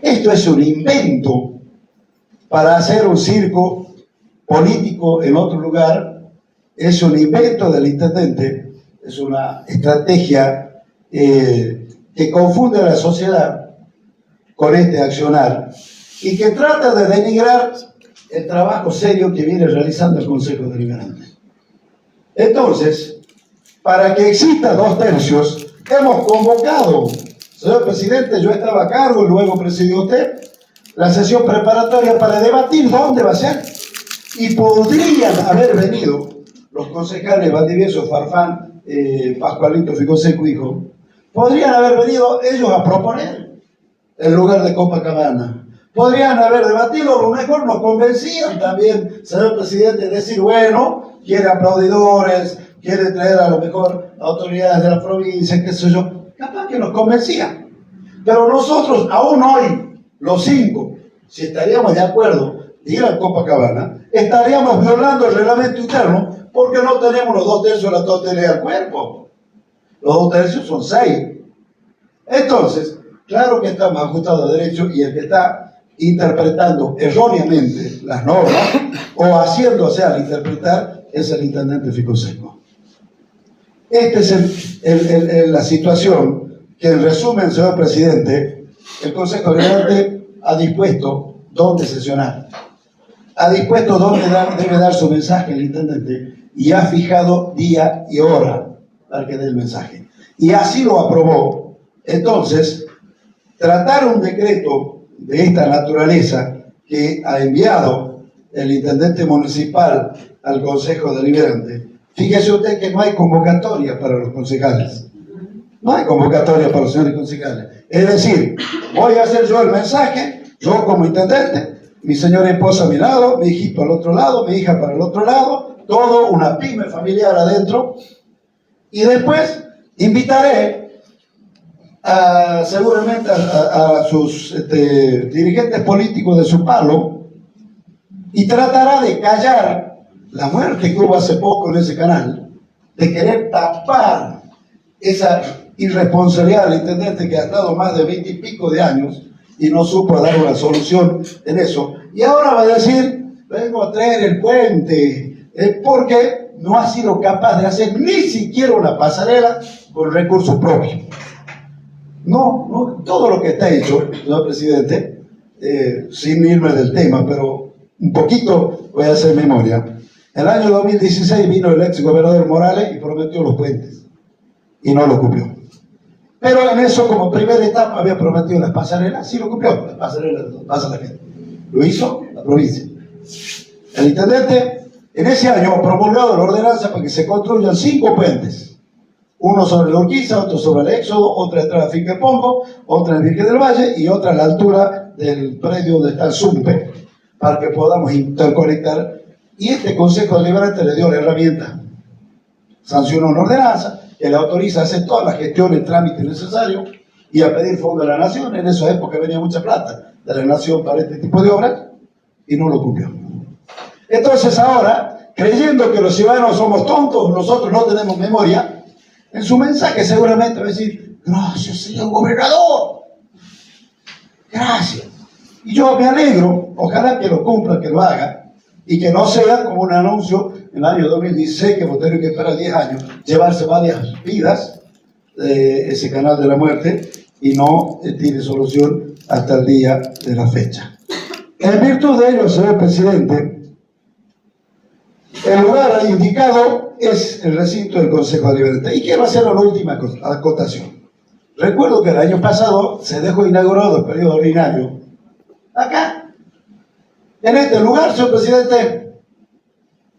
Esto es un invento para hacer un circo político en otro lugar, es un invento del intendente, es una estrategia que confunde a la sociedad con este accionar y que trata de denigrar el trabajo serio que viene realizando el Consejo Deliberante. Entonces, para que exista 2/3, hemos convocado, señor presidente, yo estaba a cargo, luego presidió usted, la sesión preparatoria para debatir dónde va a ser. Y podrían haber venido los concejales Valdivieso, Farfán, Pascualito Ficoseco, hijo, podrían haber venido ellos a proponer el lugar de Copacabana. Podrían haber debatido, a lo mejor nos convencían también, señor presidente, decir, bueno, quiere aplaudidores, quiere traer a lo mejor autoridades de la provincia, qué sé yo, capaz que nos convencían. Pero nosotros, aún hoy, los 5, si estaríamos de acuerdo de ir a Copacabana, estaríamos violando el reglamento interno porque no tenemos los 2/3 de la totalidad del cuerpo. Los 2/3 son 6. Entonces, claro que estamos ajustados a derecho y el que está interpretando erróneamente las normas o haciéndose al interpretar es el intendente Ficoseco. Esta es la situación que, en resumen, señor presidente, el Consejo Deliberante ha dispuesto dónde sesionar, ha dispuesto dónde debe dar su mensaje el intendente y ha fijado día y hora para que dé el mensaje. Y así lo aprobó. Entonces, tratar un decreto de esta naturaleza que ha enviado el intendente municipal al Consejo Deliberante, fíjese usted que no hay convocatoria para los concejales. No hay convocatoria para los señores concejales. Es decir, voy a hacer yo el mensaje, yo como intendente, mi señora esposa a mi lado, mi hijito al otro lado, mi hija para el otro lado, todo una pyme familiar adentro, y después invitaré seguramente a sus dirigentes políticos de su palo y tratará de callar la muerte que hubo hace poco en ese canal, de querer tapar esa irresponsabilidad del intendente que ha estado más de 20 y pico de años y no supo dar una solución en eso. Y ahora va a decir, vengo a traer el puente, porque no ha sido capaz de hacer ni siquiera una pasarela con recursos propios. No, todo lo que está hecho, señor presidente, sin irme del tema, pero un poquito voy a hacer memoria. El año 2016 vino el ex gobernador Morales y prometió los puentes, y no lo cumplió. Pero en eso, como primera etapa, había prometido las pasarelas, sí lo cumplió, las pasarelas pasa la gente. Lo hizo la provincia. El intendente, en ese año, promulgó la ordenanza para que se construyan 5 puentes. Uno sobre la Urquiza, otro sobre el Éxodo, otra detrás de la finca de Pombo, otra en el Virgen del Valle y otra a la altura del predio donde está el Zumpe, para que podamos interconectar. Y este Consejo Deliberante le dio la herramienta. Sancionó una ordenanza que le autoriza a hacer todas las gestiones, trámites necesarios y a pedir fondo de la Nación. En esa época venía mucha plata de la Nación para este tipo de obras y no lo cumplió. Entonces ahora, creyendo que los ciudadanos somos tontos, nosotros no tenemos memoria, en su mensaje seguramente va a decir, gracias señor gobernador, gracias. Y yo me alegro, ojalá que lo cumpla, que lo haga, y que no sea como un anuncio en el año 2016, que hemos tenido que esperar 10 años, llevarse varias vidas de ese canal de la muerte, y no tiene solución hasta el día de la fecha. En virtud de ello, señor presidente, el lugar indicado es el recinto del Consejo Deliberante. Y quiero hacer una última acotación. Recuerdo que el año pasado se dejó inaugurado el periodo ordinario acá, en este lugar, señor presidente.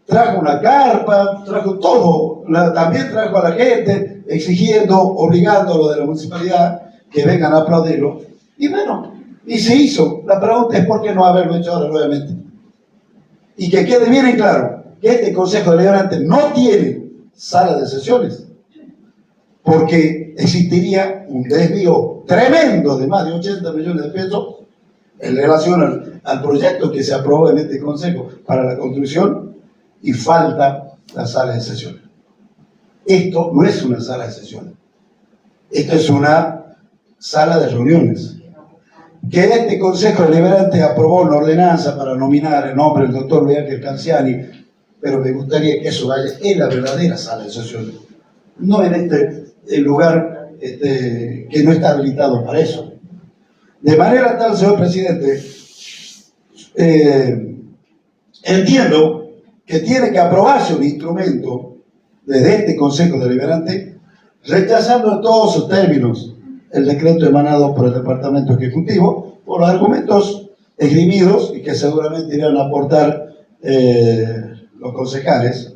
Trajo una carpa, trajo todo, también trajo a la gente, exigiendo, obligándolo de la municipalidad que vengan a aplaudirlo. Y bueno, y se hizo. La pregunta es por qué no haberlo hecho ahora nuevamente. Y que quede bien en claro que este Consejo Deliberante no tiene sala de sesiones, porque existiría un desvío tremendo de más de 80 millones de pesos en relación al proyecto que se aprobó en este Consejo para la construcción, y falta la sala de sesiones. Esto no es una sala de sesiones, esto es una sala de reuniones. Que este Consejo Deliberante aprobó una ordenanza para nominar el nombre del doctor Luis Ángel Canciani, pero me gustaría que eso vaya en la verdadera sala de sesiones, no en este lugar que no está habilitado para eso. De manera tal, señor presidente, entiendo que tiene que aprobarse un instrumento desde este Consejo Deliberante, rechazando en todos sus términos el decreto emanado por el Departamento Ejecutivo, por los argumentos esgrimidos y que seguramente irán a aportar los concejales,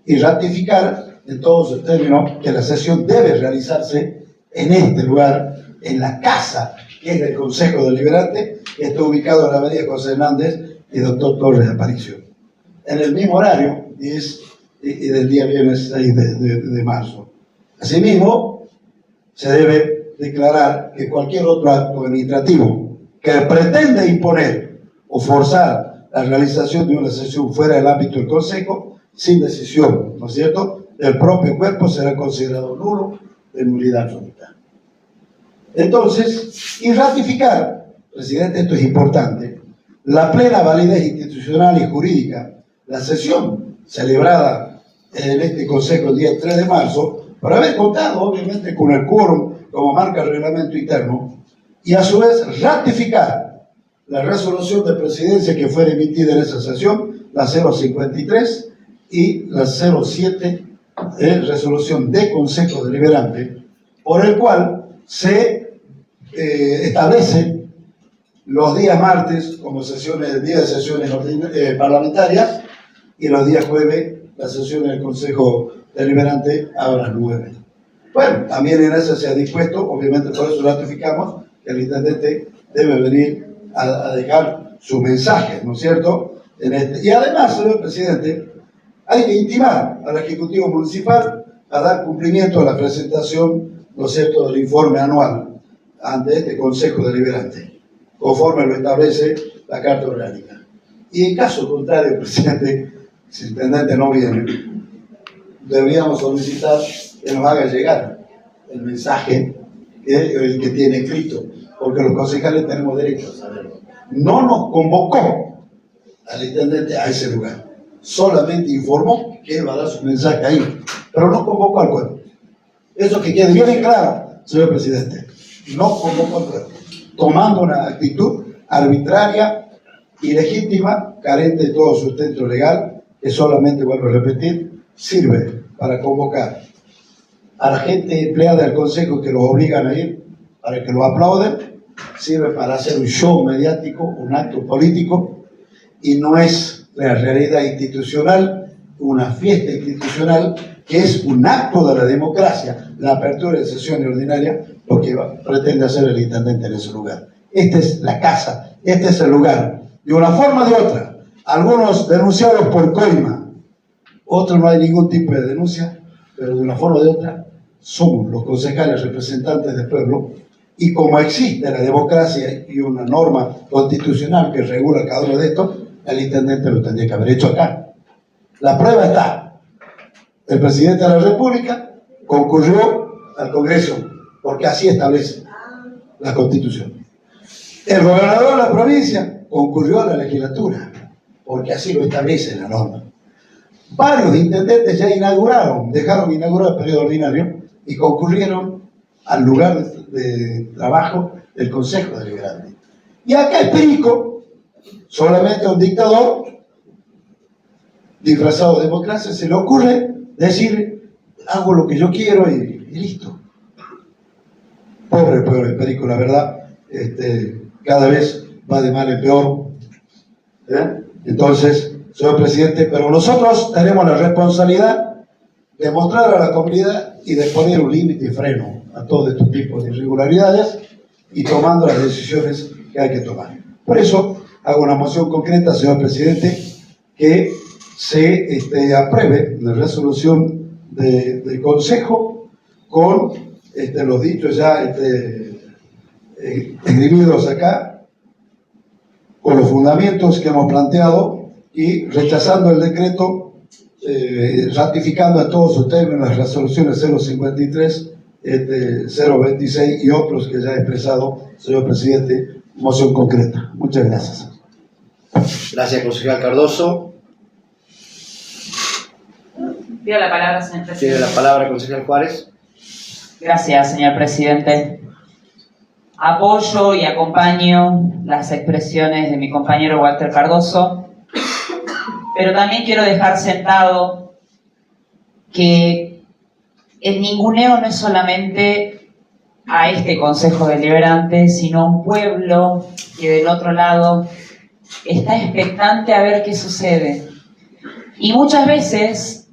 y ratificar en todos sus términos que la sesión debe realizarse en este lugar, en la casa que es del Consejo Deliberante, que está ubicado en la avenida José Hernández y Doctor Torres de Aparicio, en el mismo horario, 10 y del día viernes 6 de marzo. Asimismo, se debe declarar que cualquier otro acto administrativo que pretenda imponer o forzar la realización de una sesión fuera del ámbito del Consejo, sin decisión, ¿no es cierto?, del propio cuerpo, será considerado nulo, de nulidad absoluta. Entonces, y ratificar, presidente, esto es importante, la plena validez institucional y jurídica, la sesión celebrada en este Consejo el día 3 de marzo, por haber contado, obviamente, con el quórum como marca el reglamento interno, y a su vez ratificar la resolución de presidencia que fue emitida en esa sesión, la 053 y la 07, resolución de Consejo Deliberante, por el cual se establece los días martes como sesiones, día de sesiones parlamentarias, y los días jueves las sesiones del Consejo Deliberante a las 9. Bueno, también en eso se ha dispuesto, obviamente por eso ratificamos, que el intendente debe venir a dejar su mensaje, ¿no es cierto? Y además, señor presidente, hay que intimar al Ejecutivo Municipal a dar cumplimiento a la presentación ¿no es cierto?, del informe anual ante este Consejo Deliberante, conforme lo establece la Carta Orgánica. Y en caso contrario, presidente, si el intendente no viene, deberíamos solicitar que nos haga llegar el mensaje que tiene escrito, porque los concejales tenemos derecho a saberlo. No nos convocó al intendente a ese lugar, solamente informó que él va a dar su mensaje ahí, pero no convocó al cuerpo. Eso que quede bien en claro, señor presidente, no convocó al cuerpo, tomando una actitud arbitraria, ilegítima, carente de todo sustento legal, que solamente, vuelvo a repetir, sirve para convocar a la gente empleada del Consejo que los obligan a ir, para que los aplauden, sirve para hacer un show mediático, un acto político, y no es la realidad institucional, una fiesta institucional, que es un acto de la democracia, la apertura de sesiones ordinarias, lo que pretende hacer el intendente en ese lugar. Esta es la casa, este es el lugar. De una forma o de otra, algunos denunciados por coima, otros no hay ningún tipo de denuncia, pero de una forma o de otra, somos los concejales representantes del pueblo, y como existe la democracia y una norma constitucional que regula cada uno de estos, el intendente lo tendría que haber hecho acá. La prueba está. El presidente de la República concurrió al Congreso, porque así establece la Constitución. El gobernador de la provincia concurrió a la legislatura, porque así lo establece la norma. Varios intendentes ya dejaron inaugurar el periodo ordinario y concurrieron al lugar de trabajo del Consejo Deliberante. Y acá el Perico, solamente a un dictador disfrazado de democracia, se le ocurre decir, hago lo que yo quiero y listo. Pobre pueblo de Perico, la verdad, cada vez va de mal en peor. Entonces, señor presidente, pero nosotros tenemos la responsabilidad de mostrar a la comunidad y de poner un límite y freno a todo este tipo de irregularidades y tomando las decisiones que hay que tomar. Por eso hago una moción concreta, señor presidente, que se apruebe la resolución del Consejo con los dichos ya esgrimidos acá, con los fundamentos que hemos planteado y rechazando el decreto, ratificando en todos sus términos las resoluciones 053, 026 y otros que ya he expresado, señor presidente, moción concreta. Muchas gracias. Gracias, concejal Cardoso. Pido la palabra, señor presidente. Tiene la palabra, concejal Juárez. Gracias, señor presidente. Apoyo y acompaño las expresiones de mi compañero Walter Cardoso, pero también quiero dejar sentado que el ninguneo no es solamente a este Consejo Deliberante, sino a un pueblo que del otro lado está expectante a ver qué sucede. Y muchas veces,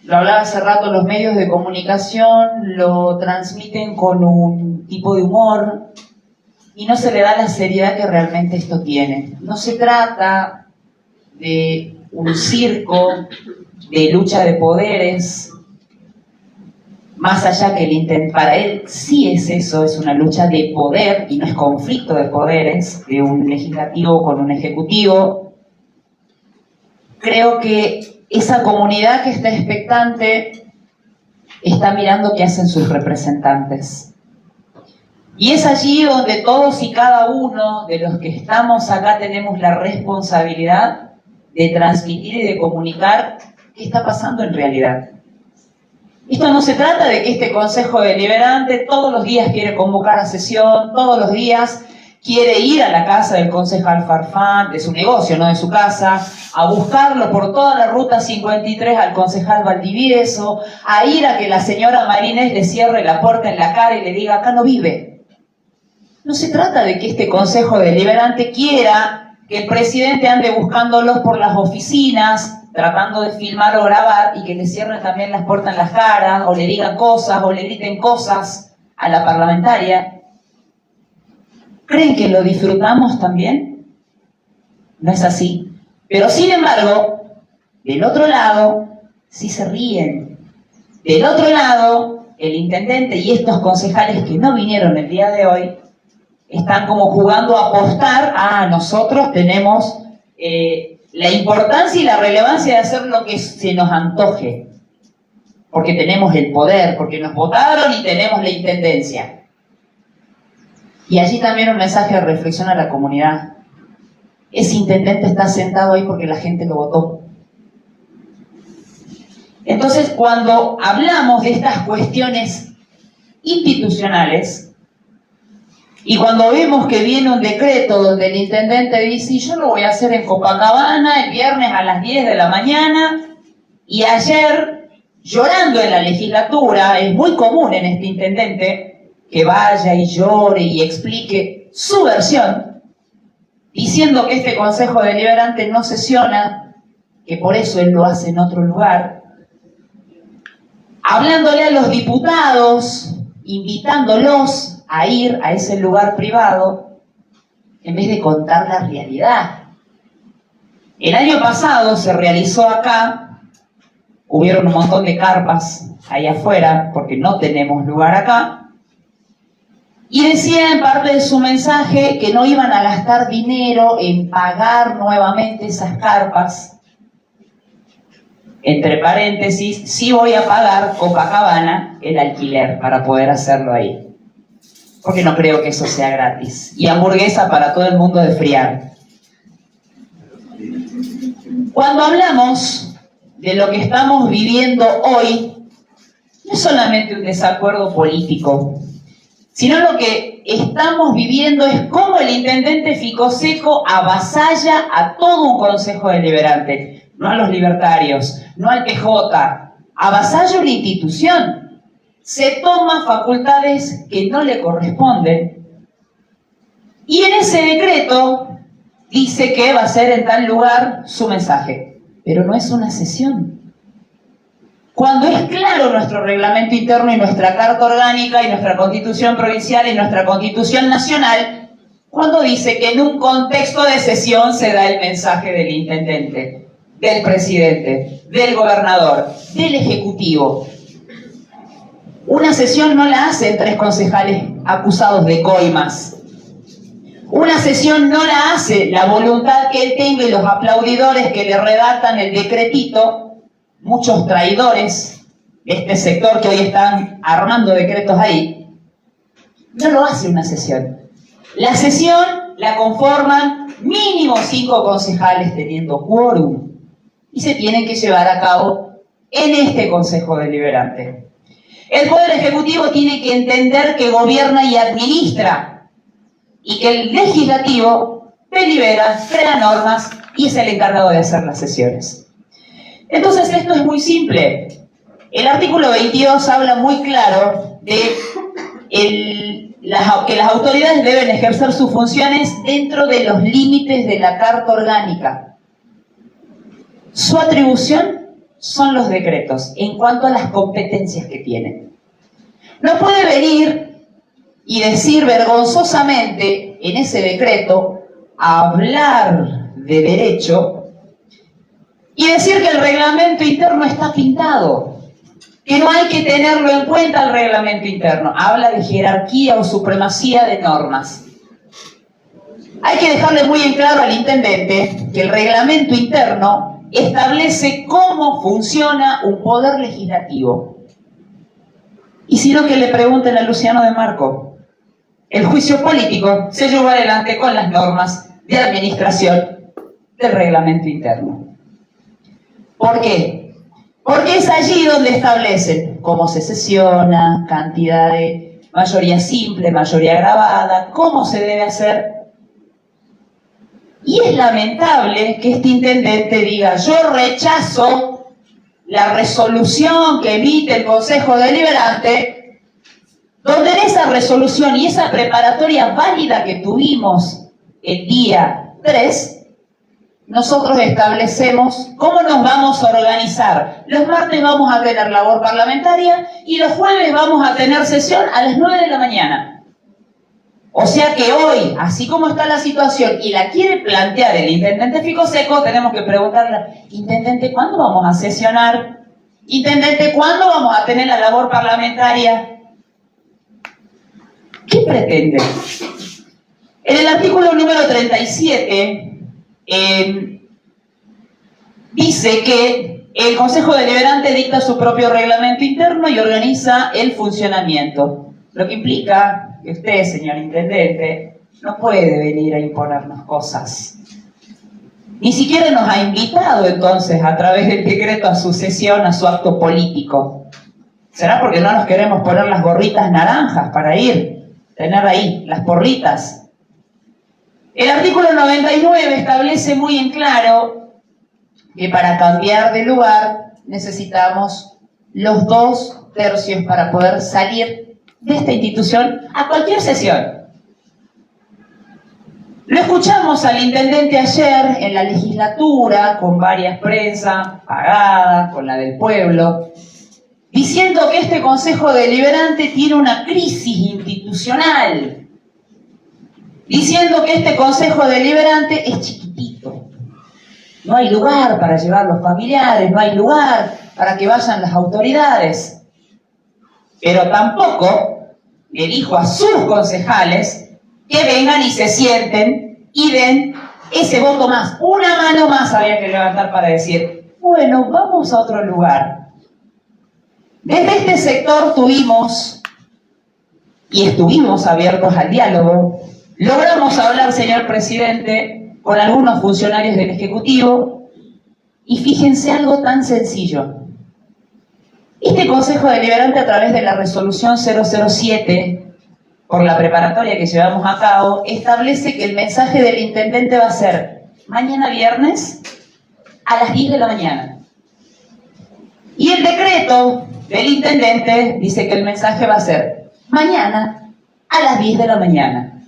lo hablaba hace rato, los medios de comunicación lo transmiten con un tipo de humor y no se le da la seriedad que realmente esto tiene. No se trata de un circo de lucha de poderes, más allá que para él sí es eso, es una lucha de poder y no es conflicto de poderes, de un legislativo con un ejecutivo. Creo que esa comunidad que está expectante está mirando qué hacen sus representantes. Y es allí donde todos y cada uno de los que estamos acá tenemos la responsabilidad de transmitir y de comunicar qué está pasando en realidad. Esto no se trata de que este Consejo Deliberante todos los días quiere convocar a sesión, todos los días quiere ir a la casa del concejal Farfán, de su negocio, no de su casa, a buscarlo por toda la ruta 53 al concejal Valdivieso, a ir a que la señora Marinés le cierre la puerta en la cara y le diga, acá no vive. No se trata de que este Consejo Deliberante quiera que el presidente ande buscándolos por las oficinas, tratando de filmar o grabar, y que le cierren también las puertas en las caras, o le digan cosas, o le griten cosas a la parlamentaria. ¿Creen que lo disfrutamos también? No es así. Pero sin embargo, del otro lado, sí se ríen. Del otro lado, el intendente y estos concejales que no vinieron el día de hoy están como jugando a apostar a nosotros tenemos la importancia y la relevancia de hacer lo que se nos antoje, porque tenemos el poder, porque nos votaron y tenemos la intendencia. Y allí también un mensaje de reflexión a la comunidad. Ese intendente está sentado ahí porque la gente lo votó. Entonces, cuando hablamos de estas cuestiones institucionales, y cuando vemos que viene un decreto donde el intendente dice, yo lo voy a hacer en Copacabana el viernes a las 10 de la mañana, y ayer, llorando en la legislatura, es muy común en este intendente que vaya y llore y explique su versión, diciendo que este Consejo Deliberante no sesiona, que por eso él lo hace en otro lugar, hablándole a los diputados, invitándolos a ir a ese lugar privado, en vez de contar la realidad. El año pasado se realizó acá, hubieron un montón de carpas ahí afuera, porque no tenemos lugar acá, y decía en parte de su mensaje que no iban a gastar dinero en pagar nuevamente esas carpas. Entre paréntesis, sí voy a pagar Copacabana el alquiler para poder hacerlo ahí. Porque no creo que eso sea gratis. Y hamburguesa para todo el mundo de friar. Cuando hablamos de lo que estamos viviendo hoy, no es solamente un desacuerdo político, sino lo que estamos viviendo es cómo el intendente Ficoseco avasalla a todo un consejo deliberante, no a los libertarios, no al PJ, avasalla una institución. Se toma facultades que no le corresponden y en ese decreto dice que va a ser en tal lugar su mensaje, pero no es una sesión. Cuando es claro nuestro reglamento interno y nuestra carta orgánica y nuestra constitución provincial y nuestra constitución nacional, cuando dice que en un contexto de sesión se da el mensaje del intendente, del presidente, del gobernador, del ejecutivo. Una sesión no la hacen 3 concejales acusados de coimas. Una sesión no la hace la voluntad que él tenga y los aplaudidores que le redactan el decretito, muchos traidores de este sector que hoy están armando decretos ahí. No lo hace una sesión. La sesión la conforman mínimo 5 concejales teniendo quórum y se tienen que llevar a cabo en este Consejo Deliberante. El Poder Ejecutivo tiene que entender que gobierna y administra y que el Legislativo delibera, crea normas y es el encargado de hacer las sesiones. Entonces esto es muy simple. El artículo 22 habla muy claro de que las autoridades deben ejercer sus funciones dentro de los límites de la Carta Orgánica. Su atribución son los decretos en cuanto a las competencias que tienen. No puede venir y decir vergonzosamente en ese decreto, hablar de derecho y decir que el reglamento interno está pintado, que no hay que tenerlo en cuenta el reglamento interno. Habla de jerarquía o supremacía de normas. Hay que dejarle muy en claro al intendente que el reglamento interno establece cómo funciona un poder legislativo. Y si no, que le pregunten a Luciano de Marco. El juicio político se llevó adelante con las normas de administración del reglamento interno. ¿Por qué? Porque es allí donde establecen cómo se sesiona, cantidad de mayoría simple, mayoría agravada, cómo se debe hacer. Y es lamentable que este intendente diga, yo rechazo la resolución que emite el Consejo Deliberante, donde en esa resolución y esa preparatoria válida que tuvimos el día 3, nosotros establecemos cómo nos vamos a organizar. Los martes vamos a tener labor parlamentaria y los jueves vamos a tener sesión a las 9 de la mañana. O sea que hoy, así como está la situación y la quiere plantear el intendente Ficoseco, tenemos que preguntarle, intendente, ¿cuándo vamos a sesionar? Intendente, ¿cuándo vamos a tener la labor parlamentaria? ¿Qué pretende? En el artículo número 37 dice que el Consejo Deliberante dicta su propio reglamento interno y organiza el funcionamiento, lo que implica que usted, señor Intendente, no puede venir a imponernos cosas. Ni siquiera nos ha invitado entonces a través del decreto a su sesión, a su acto político. ¿Será porque no nos queremos poner las gorritas naranjas para ir? Tener ahí las porritas. El artículo 99 establece muy en claro que para cambiar de lugar necesitamos los 2/3 para poder salir de esta institución a cualquier sesión. Lo escuchamos al intendente ayer en la legislatura, con varias prensas pagadas, con la del pueblo, diciendo que este Consejo Deliberante tiene una crisis institucional, diciendo que este Consejo Deliberante es chiquitito. No hay lugar para llevar los familiares, no hay lugar para que vayan las autoridades. Pero tampoco le dijo a sus concejales que vengan y se sienten y den ese voto más. Una mano más había que levantar para decir, bueno, vamos a otro lugar. Desde este sector tuvimos y estuvimos abiertos al diálogo. Logramos hablar, señor presidente, con algunos funcionarios del Ejecutivo y fíjense algo tan sencillo. Este Consejo Deliberante, a través de la resolución 007, por la preparatoria que llevamos a cabo, establece que el mensaje del intendente va a ser mañana viernes a las 10 de la mañana. Y el decreto del intendente dice que el mensaje va a ser mañana a las 10 de la mañana.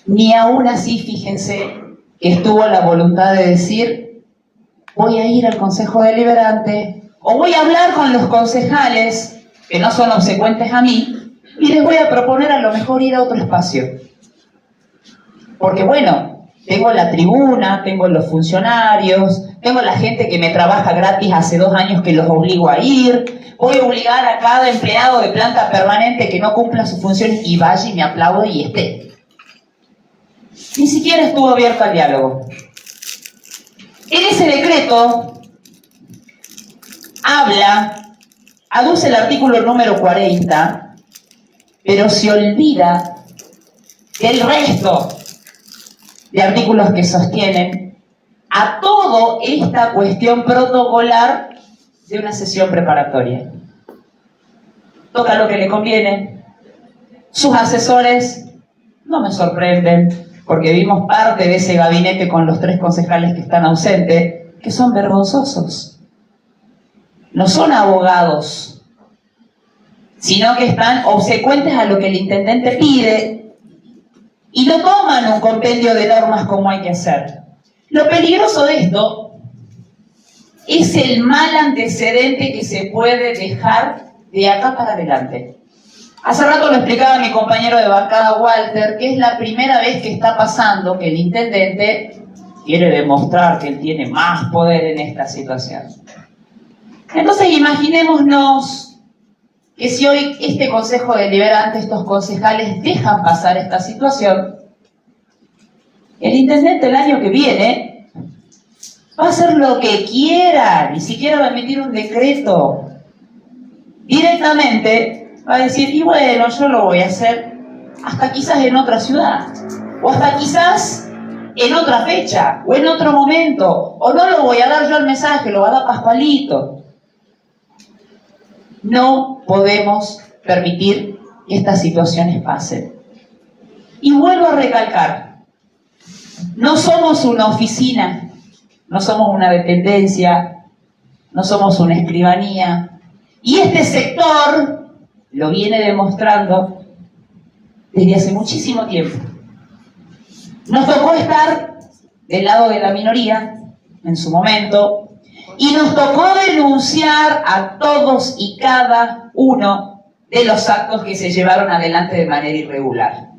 Ni aún así, fíjense, que estuvo la voluntad de decir, voy a ir al Consejo Deliberante o voy a hablar con los concejales que no son obsecuentes a mí y les voy a proponer a lo mejor ir a otro espacio. Porque bueno, tengo la tribuna, tengo los funcionarios, tengo la gente que me trabaja gratis hace 2 años que los obligo a ir, voy a obligar a cada empleado de planta permanente que no cumpla sus funciones y vaya y me aplaude y esté. Ni siquiera estuvo abierto al diálogo. En ese decreto aduce el artículo número 40, pero se olvida del resto de artículos que sostienen a toda esta cuestión protocolar de una sesión preparatoria. Toca lo que le conviene. Sus asesores no me sorprenden, porque vimos parte de ese gabinete con los 3 concejales que están ausentes, que son vergonzosos. No son abogados, sino que están obsecuentes a lo que el intendente pide y no toman un compendio de normas como hay que hacer. Lo peligroso de esto es el mal antecedente que se puede dejar de acá para adelante. Hace rato lo explicaba mi compañero de bancada Walter, que es la primera vez que está pasando que el intendente quiere demostrar que él tiene más poder en esta situación. Entonces imaginémonos que si hoy este Consejo Deliberante, estos concejales dejan pasar esta situación, el intendente el año que viene va a hacer lo que quiera, ni siquiera va a emitir un decreto. Directamente va a decir, y bueno, yo lo voy a hacer hasta quizás en otra ciudad, o hasta quizás en otra fecha, o en otro momento, o no lo voy a dar yo el mensaje, lo va a dar Pascualito. No podemos permitir que estas situaciones pasen. Y vuelvo a recalcar, no somos una oficina, no somos una dependencia, no somos una escribanía. Y este sector lo viene demostrando desde hace muchísimo tiempo. Nos tocó estar del lado de la minoría en su momento, y nos tocó denunciar a todos y cada uno de los actos que se llevaron adelante de manera irregular.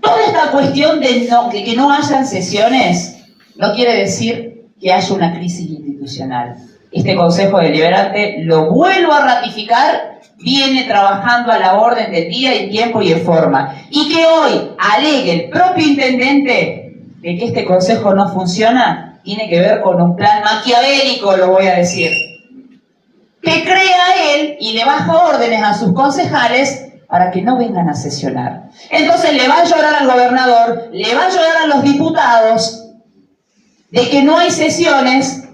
Toda esta cuestión de que no hayan sesiones no quiere decir que haya una crisis institucional. institucional. Este Consejo Deliberante, lo vuelvo a ratificar, viene trabajando a la orden del día, en tiempo y en forma. Y que hoy alegue el propio intendente de que este consejo no funciona, tiene que ver con un plan maquiavélico, lo voy a decir. Que crea él y le baja órdenes a sus concejales para que no vengan a sesionar. Entonces le va a llorar al gobernador, le va a llorar a los diputados de que no hay sesiones,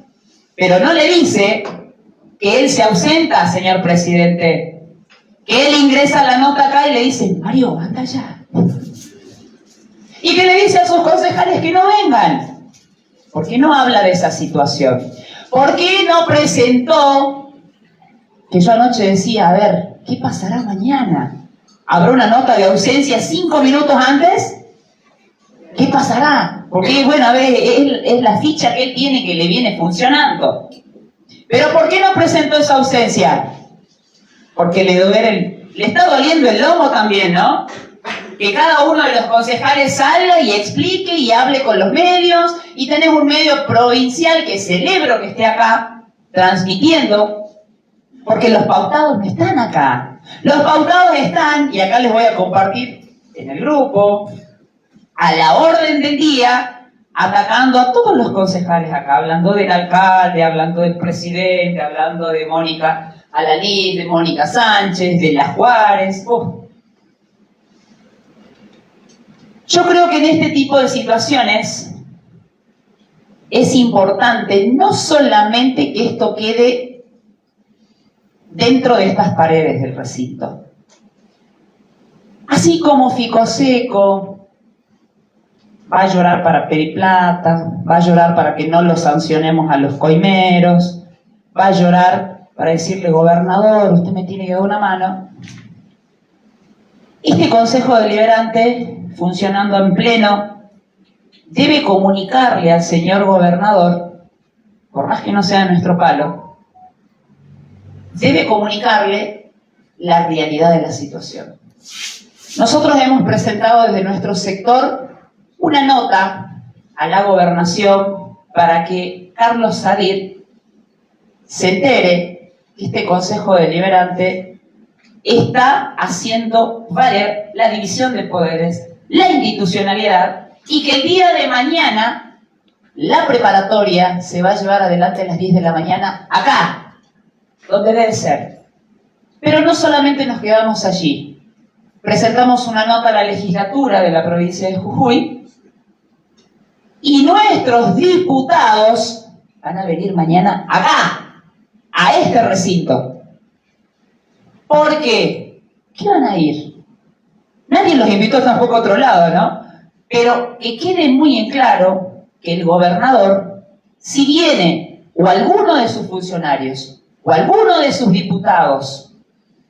pero no le dice que él se ausenta, señor presidente. Que él ingresa la nota acá y le dice, Mario, anda allá. Y que le dice a sus concejales que no vengan. ¿Por qué no habla de esa situación? ¿Por qué no presentó, que yo anoche decía, a ver, ¿qué pasará mañana? ¿Habrá una nota de ausencia 5 minutos antes? ¿Qué pasará? Porque, bueno, a ver, es la ficha que él tiene que le viene funcionando. Pero ¿por qué no presentó esa ausencia? Porque le está doliendo el lomo también, ¿no? Que cada uno de los concejales salga y explique y hable con los medios, y tenés un medio provincial que celebro que esté acá transmitiendo, porque los pautados no están acá. Los pautados están, y acá les voy a compartir en el grupo, a la orden del día, atacando a todos los concejales acá, hablando del alcalde, hablando del presidente, hablando de Mónica Alanís, de Mónica Sánchez, de Las Juárez. Yo creo que en este tipo de situaciones es importante no solamente que esto quede dentro de estas paredes del recinto. Así como Ficoseco va a llorar para Periplata, va a llorar para que no lo sancionemos a los coimeros, va a llorar para decirle, gobernador, usted me tiene que dar una mano. Este Consejo Deliberante, funcionando en pleno, debe comunicarle al señor gobernador, por más que no sea nuestro palo, debe comunicarle la realidad de la situación. Nosotros hemos presentado desde nuestro sector una nota a la gobernación para que Carlos Sadir se entere que este Consejo Deliberante está haciendo valer la división de poderes, la institucionalidad, y que el día de mañana la preparatoria se va a llevar adelante a las 10 de la mañana acá, donde debe ser. Pero no solamente nos quedamos allí. Presentamos una nota a la legislatura de la provincia de Jujuy y nuestros diputados van a venir mañana acá, a este recinto. ¿Por qué? ¿Qué van a ir? Nadie los invitó tampoco a otro lado, ¿no? Pero que quede muy en claro que el gobernador, si viene o alguno de sus funcionarios o alguno de sus diputados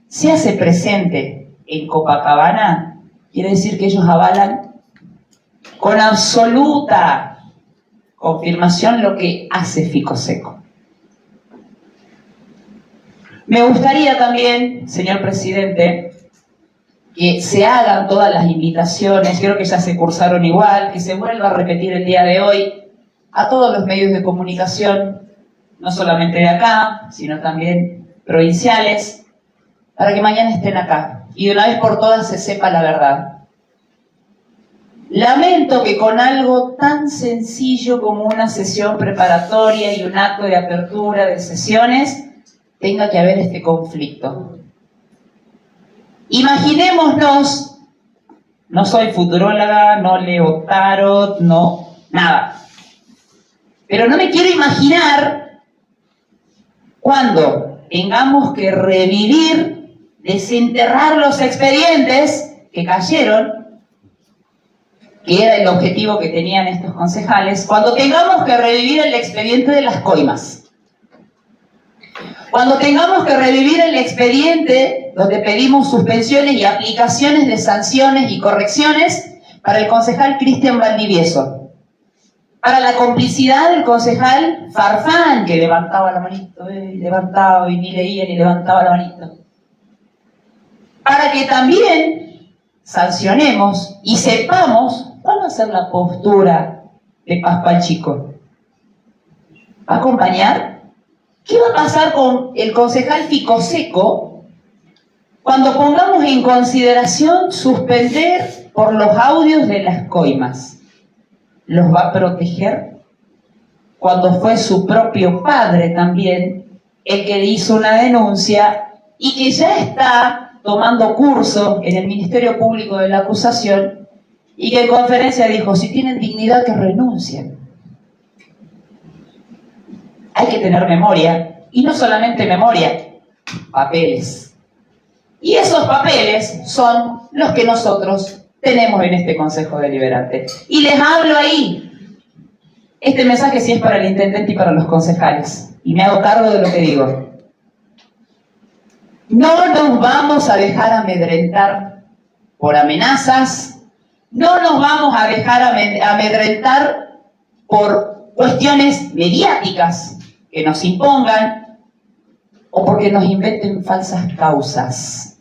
se hace presente en Copacabana, quiere decir que ellos avalan con absoluta confirmación lo que hace Ficoseco. Me gustaría también, señor presidente, que se hagan todas las invitaciones, creo que ya se cursaron igual, que se vuelva a repetir el día de hoy a todos los medios de comunicación, no solamente de acá, sino también provinciales, para que mañana estén acá y de una vez por todas se sepa la verdad. Lamento que con algo tan sencillo como una sesión preparatoria y un acto de apertura de sesiones tenga que haber este conflicto. Imaginémonos, no soy futuróloga, no leo tarot, no, nada. Pero no me quiero imaginar cuando tengamos que revivir, desenterrar los expedientes que cayeron, que era el objetivo que tenían estos concejales, cuando tengamos que revivir el expediente de las coimas. Cuando tengamos que revivir el expediente donde pedimos suspensiones y aplicaciones de sanciones y correcciones para el concejal Cristian Valdivieso, para la complicidad del concejal Farfán, que levantaba la manito, levantaba y ni leía ni levantaba la manito, para que también sancionemos y sepamos cuál va a ser la postura de Pascual Chico. ¿Va a acompañar? ¿Qué va a pasar con el concejal Ficoseco cuando pongamos en consideración suspender por los audios de las coimas? ¿Los va a proteger? Cuando fue su propio padre también el que hizo una denuncia y que ya está tomando curso en el Ministerio Público de la acusación y que en conferencia dijo, si tienen dignidad que renuncien. Hay que tener memoria, y no solamente memoria, papeles. Y esos papeles son los que nosotros tenemos en este Consejo Deliberante. Y les hablo ahí. Este mensaje sí es para el intendente y para los concejales. Y me hago cargo de lo que digo. No nos vamos a dejar amedrentar por amenazas. No nos vamos a dejar amedrentar por cuestiones mediáticas que nos impongan o porque nos inventen falsas causas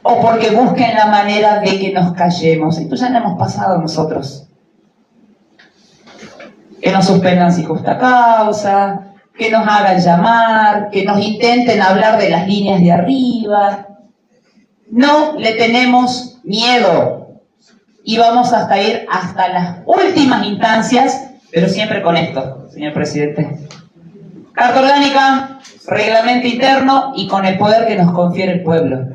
o porque busquen la manera de que nos callemos. Esto ya lo hemos pasado nosotros. Que nos suspendan sin justa causa, que nos hagan llamar, que nos intenten hablar de las líneas de arriba. No le tenemos miedo y vamos hasta ir hasta las últimas instancias, pero siempre con esto, señor presidente. Carta orgánica, reglamento interno y con el poder que nos confiere el pueblo.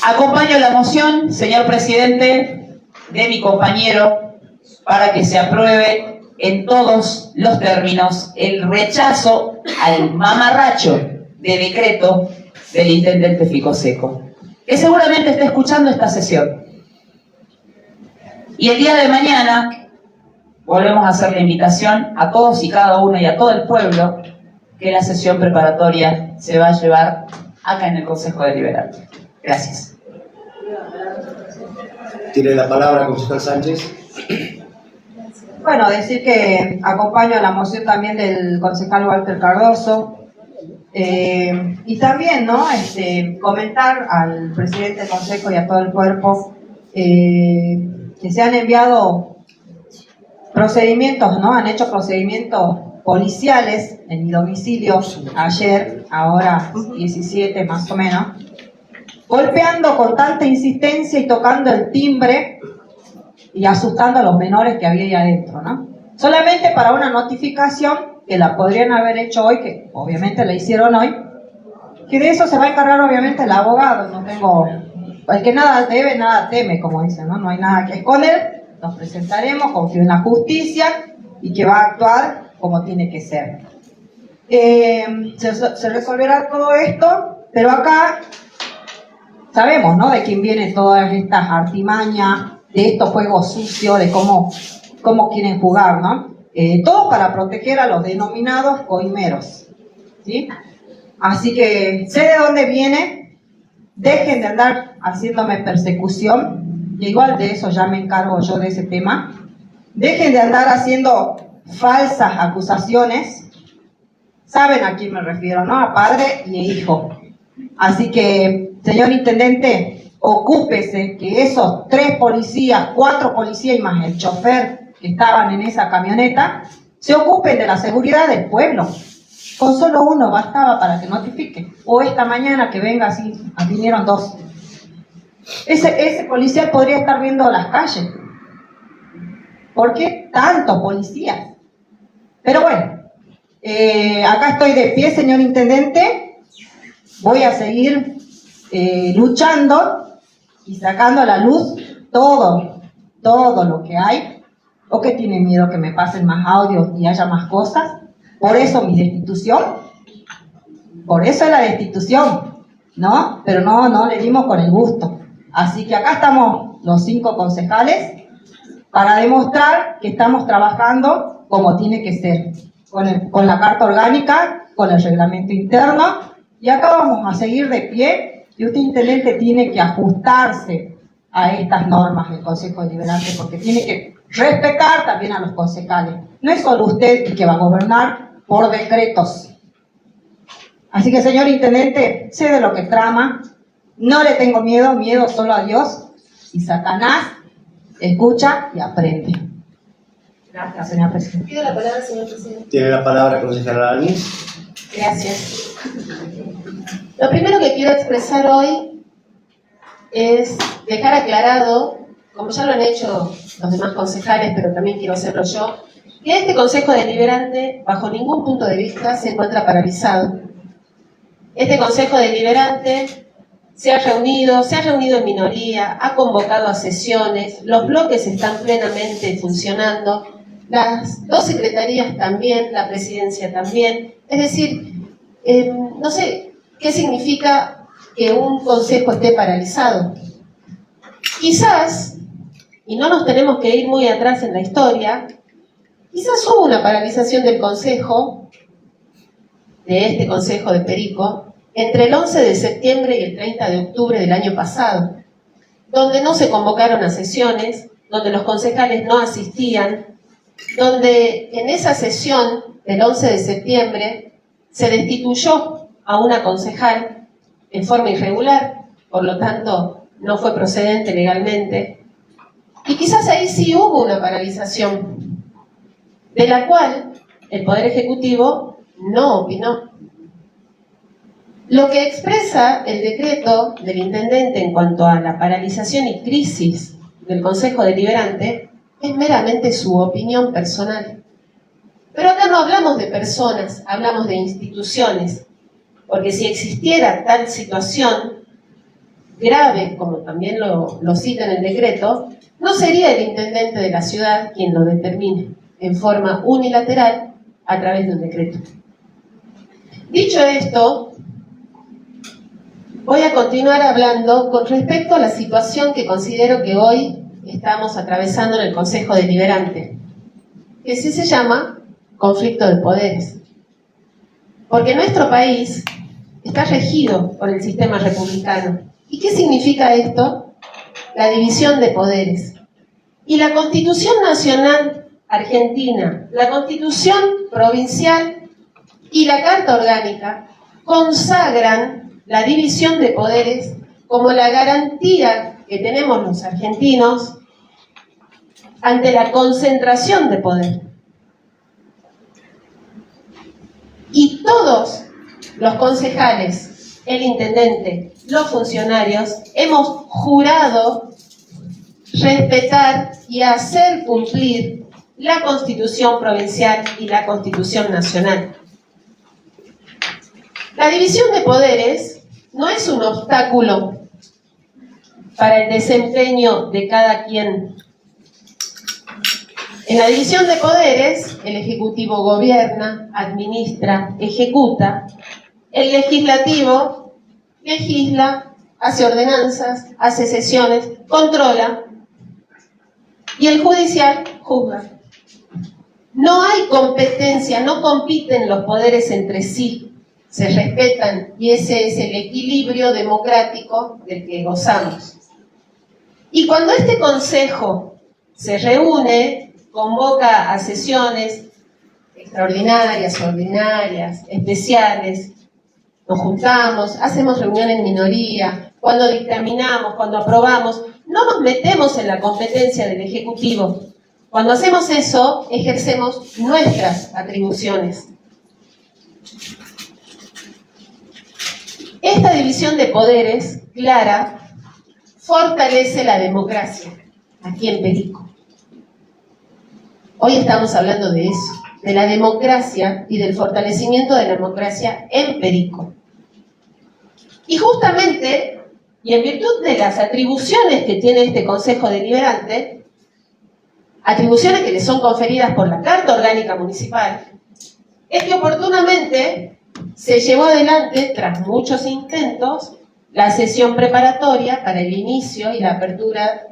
Acompaño la moción, señor presidente, de mi compañero para que se apruebe en todos los términos el rechazo al mamarracho de decreto del intendente Ficoseco, que seguramente está escuchando esta sesión. Y el día de mañana volvemos a hacer la invitación a todos y cada uno y a todo el pueblo que la sesión preparatoria se va a llevar acá en el Consejo Deliberante. Gracias. Tiene la palabra, concejal Sánchez. Bueno, decir que acompaño a la moción también del concejal Walter Cardoso. Y también, ¿no? Comentar al presidente del Consejo y a todo el cuerpo que se han enviado procedimientos, ¿no? Han hecho procedimientos policiales en mi domicilio ayer, ahora 17 más o menos, golpeando con tanta insistencia y tocando el timbre y asustando a los menores que había ahí adentro, ¿no? Solamente para una notificación que la podrían haber hecho hoy, que obviamente la hicieron hoy, que de eso se va a encargar obviamente el abogado. No tengo, el que nada debe, nada teme, como dicen, ¿no? No hay nada que esconder, nos presentaremos, confío en la justicia y que va a actuar como tiene que ser. Se resolverá todo esto, pero acá sabemos, ¿no? De quién vienen todas estas artimañas, de estos juegos sucios, de cómo quieren jugar, ¿no? Todo para proteger a los denominados coimeros, ¿sí? Así que sé de dónde viene, dejen de andar haciéndome persecución, y igual de eso ya me encargo yo de ese tema. Dejen de andar haciendo falsas acusaciones, saben a quién me refiero, ¿no? A padre y hijo. Así que, señor intendente, ocúpese que esos 3 policías, 4 policías y más el chofer que estaban en esa camioneta, se ocupen de la seguridad del pueblo. Con solo uno bastaba para que notifique. O esta mañana que venga así, vinieron 2. Ese policía podría estar viendo las calles. ¿Por qué tantos policías? Pero bueno, acá estoy de pie, señor intendente. Voy a seguir luchando y sacando a la luz todo lo que hay. ¿O que tiene miedo que me pasen más audios y haya más cosas? Por eso mi destitución. Por eso es la destitución, ¿no? Pero no le dimos con el gusto. Así que acá estamos los 5 concejales para demostrar que estamos trabajando como tiene que ser, con la carta orgánica, con el reglamento interno, y acá vamos a seguir de pie, y usted, intendente, tiene que ajustarse a estas normas del Consejo Deliberante, porque tiene que respetar también a los concejales. No es solo usted el que va a gobernar por decretos. Así que, señor intendente, sé de lo que trama, no le tengo miedo solo a Dios, y Satanás escucha y aprende. Gracias, señora presidenta. Pido la palabra, señor presidente. Tiene la palabra concejal Alanis. Gracias. Lo primero que quiero expresar hoy es dejar aclarado, como ya lo han hecho los demás concejales, pero también quiero hacerlo yo, que este Consejo Deliberante, bajo ningún punto de vista, se encuentra paralizado. Este Consejo Deliberante se ha reunido en minoría, ha convocado a sesiones, los bloques están plenamente funcionando, las dos secretarías también, la presidencia también. Es decir, no sé qué significa que un consejo esté paralizado. Quizás, y no nos tenemos que ir muy atrás en la historia, quizás hubo una paralización del consejo, de este consejo de Perico, entre el 11 de septiembre y el 30 de octubre del año pasado, donde no se convocaron a sesiones, donde los concejales no asistían, donde en esa sesión del 11 de septiembre se destituyó a una concejal en forma irregular, por lo tanto no fue procedente legalmente, y quizás ahí sí hubo una paralización, de la cual el Poder Ejecutivo no opinó. Lo que expresa el decreto del intendente en cuanto a la paralización y crisis del Consejo Deliberante es meramente su opinión personal. Pero acá no hablamos de personas, hablamos de instituciones, porque si existiera tal situación grave, como también lo cita en el decreto, no sería el intendente de la ciudad quien lo determine en forma unilateral a través de un decreto. Dicho esto, voy a continuar hablando con respecto a la situación que considero que hoy estamos atravesando en el Consejo Deliberante, que sí se llama conflicto de poderes. Porque nuestro país está regido por el sistema republicano. ¿Y qué significa esto? La división de poderes. Y la Constitución Nacional Argentina, la Constitución Provincial y la Carta Orgánica consagran la división de poderes como la garantía que tenemos los argentinos ante la concentración de poder. Y todos los concejales, el intendente, los funcionarios, hemos jurado respetar y hacer cumplir la Constitución Provincial y la Constitución Nacional. La división de poderes no es un obstáculo para el desempeño de cada quien. En la división de poderes, el Ejecutivo gobierna, administra, ejecuta. El Legislativo legisla, hace ordenanzas, hace sesiones, controla. Y el Judicial juzga. No hay competencia, no compiten los poderes entre sí, se respetan y ese es el equilibrio democrático del que gozamos. Y cuando este Consejo se reúne, convoca a sesiones extraordinarias, ordinarias, especiales, nos juntamos, hacemos reunión en minoría, cuando dictaminamos, cuando aprobamos, no nos metemos en la competencia del Ejecutivo. Cuando hacemos eso, ejercemos nuestras atribuciones. Esta división de poderes clara fortalece la democracia aquí en Perico. Hoy estamos hablando de eso, de la democracia y del fortalecimiento de la democracia en Perico. Y justamente, y en virtud de las atribuciones que tiene este Consejo Deliberante, atribuciones que le son conferidas por la Carta Orgánica Municipal, es que oportunamente se llevó adelante, tras muchos intentos, la sesión preparatoria para el inicio y la apertura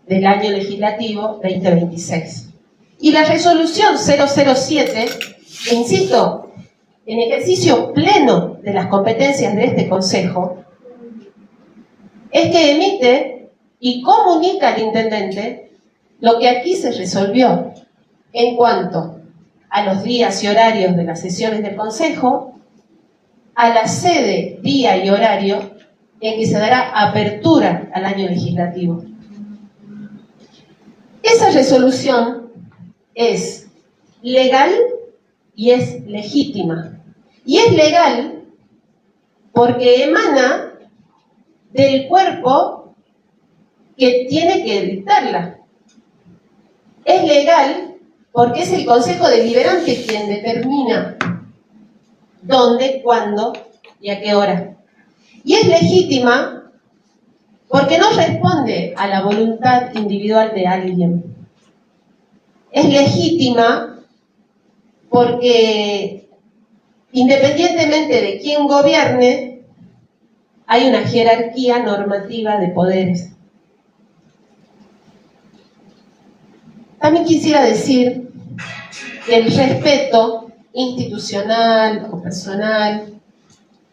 del año legislativo 2026. Y la resolución 007, que insisto, en ejercicio pleno de las competencias de este Consejo, es que emite y comunica al intendente lo que aquí se resolvió en cuanto a los días y horarios de las sesiones del Consejo, a la sede, día y horario en que se dará apertura al año legislativo. Esa resolución es legal y es legítima. Y es legal porque emana del cuerpo que tiene que dictarla. Es legal porque es el Consejo Deliberante quien determina dónde, cuándo y a qué hora. Y es legítima porque no responde a la voluntad individual de alguien. Es legítima porque, independientemente de quién gobierne, hay una jerarquía normativa de poderes. También quisiera decir que el respeto institucional o personal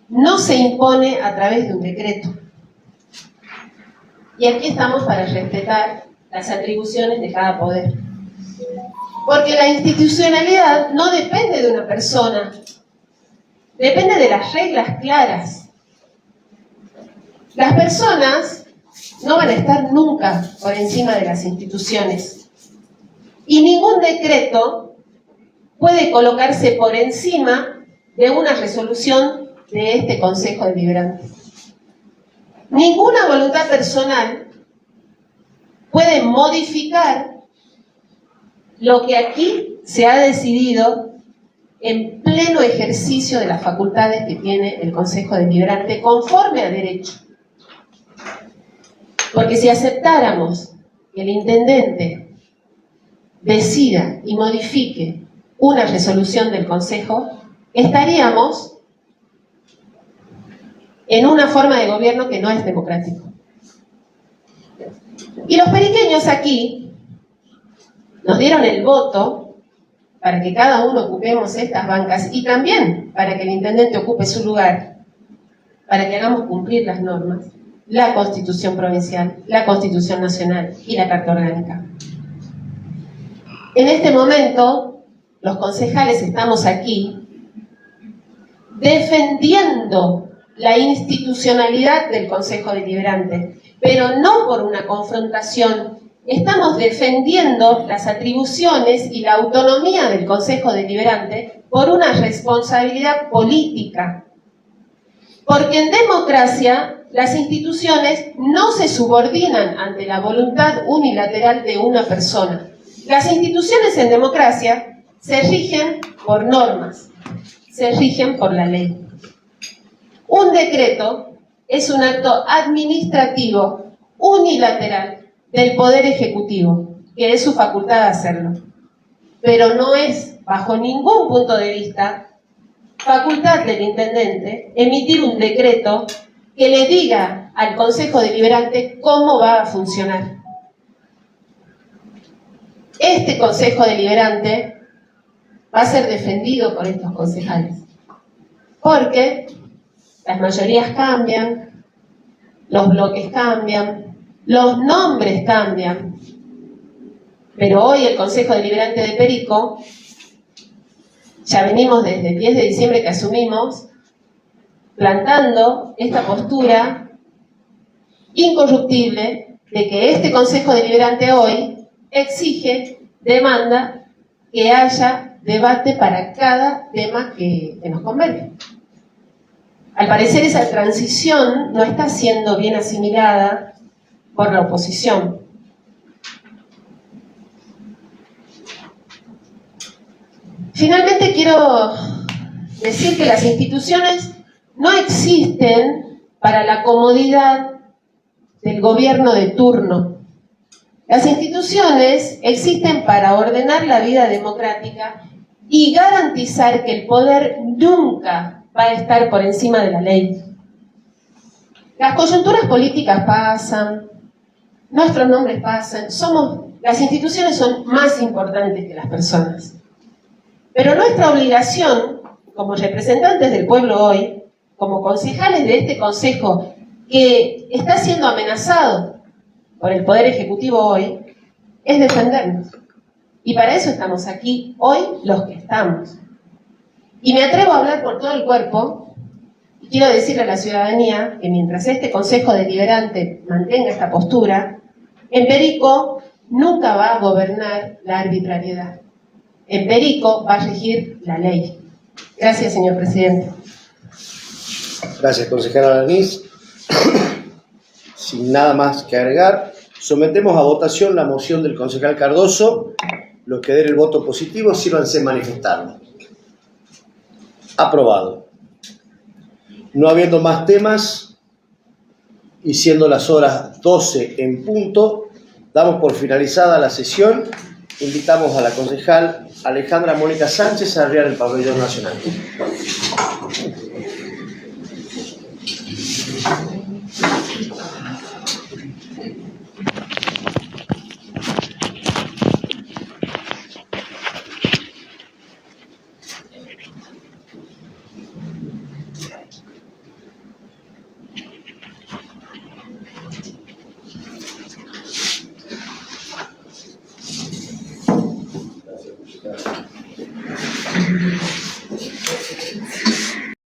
no se impone a través de un decreto. Y aquí estamos para respetar las atribuciones de cada poder. Porque la institucionalidad no depende de una persona, depende de las reglas claras. Las personas no van a estar nunca por encima de las instituciones. Y ningún decreto puede colocarse por encima de una resolución de este Consejo Deliberante. Ninguna voluntad personal puede modificar lo que aquí se ha decidido en pleno ejercicio de las facultades que tiene el Consejo Deliberante conforme a derecho. Porque si aceptáramos que el intendente decida y modifique una resolución del Consejo, estaríamos en una forma de gobierno que no es democrático. Y los periqueños aquí nos dieron el voto para que cada uno ocupemos estas bancas y también para que el intendente ocupe su lugar, para que hagamos cumplir las normas, la Constitución provincial, la Constitución nacional y la Carta Orgánica. En este momento, los concejales estamos aquí defendiendo la institucionalidad del Consejo Deliberante, pero no por una confrontación. Estamos defendiendo las atribuciones y la autonomía del Consejo Deliberante por una responsabilidad política. Porque en democracia las instituciones no se subordinan ante la voluntad unilateral de una persona. Las instituciones en democracia se rigen por normas, se rigen por la ley. Un decreto es un acto administrativo unilateral del Poder Ejecutivo, que es su facultad de hacerlo. Pero no es, bajo ningún punto de vista, facultad del intendente emitir un decreto que le diga al Consejo Deliberante cómo va a funcionar. Este Consejo Deliberante va a ser defendido por estos concejales, porque las mayorías cambian, los bloques cambian, los nombres cambian, pero hoy el Consejo Deliberante de Perico, ya venimos desde el 10 de diciembre que asumimos, plantando esta postura incorruptible de que este Consejo Deliberante hoy exige, demanda que haya debate para cada tema que nos convenga. Al parecer esa transición no está siendo bien asimilada por la oposición. Finalmente quiero decir que las instituciones no existen para la comodidad del gobierno de turno. Las instituciones existen para ordenar la vida democrática y garantizar que el poder nunca va a estar por encima de la ley. Las coyunturas políticas pasan, nuestros nombres pasan, las instituciones son más importantes que las personas. Pero nuestra obligación, como representantes del pueblo hoy, como concejales de este consejo que está siendo amenazado por el Poder Ejecutivo hoy, es defendernos. Y para eso estamos aquí hoy los que estamos. Y me atrevo a hablar por todo el cuerpo y quiero decirle a la ciudadanía que mientras este Consejo Deliberante mantenga esta postura, en Perico nunca va a gobernar la arbitrariedad. en Perico va a regir la ley. Gracias, señor presidente. Gracias, concejala Alanís. Sin nada más que agregar, sometemos a votación la moción del concejal Cardoso. Los que den el voto positivo, sírvanse manifestarlo. Aprobado. No habiendo más temas y siendo las horas 12 en punto, damos por finalizada la sesión. Invitamos a la concejal Alejandra Mónica Sánchez a arriar el pabellón nacional.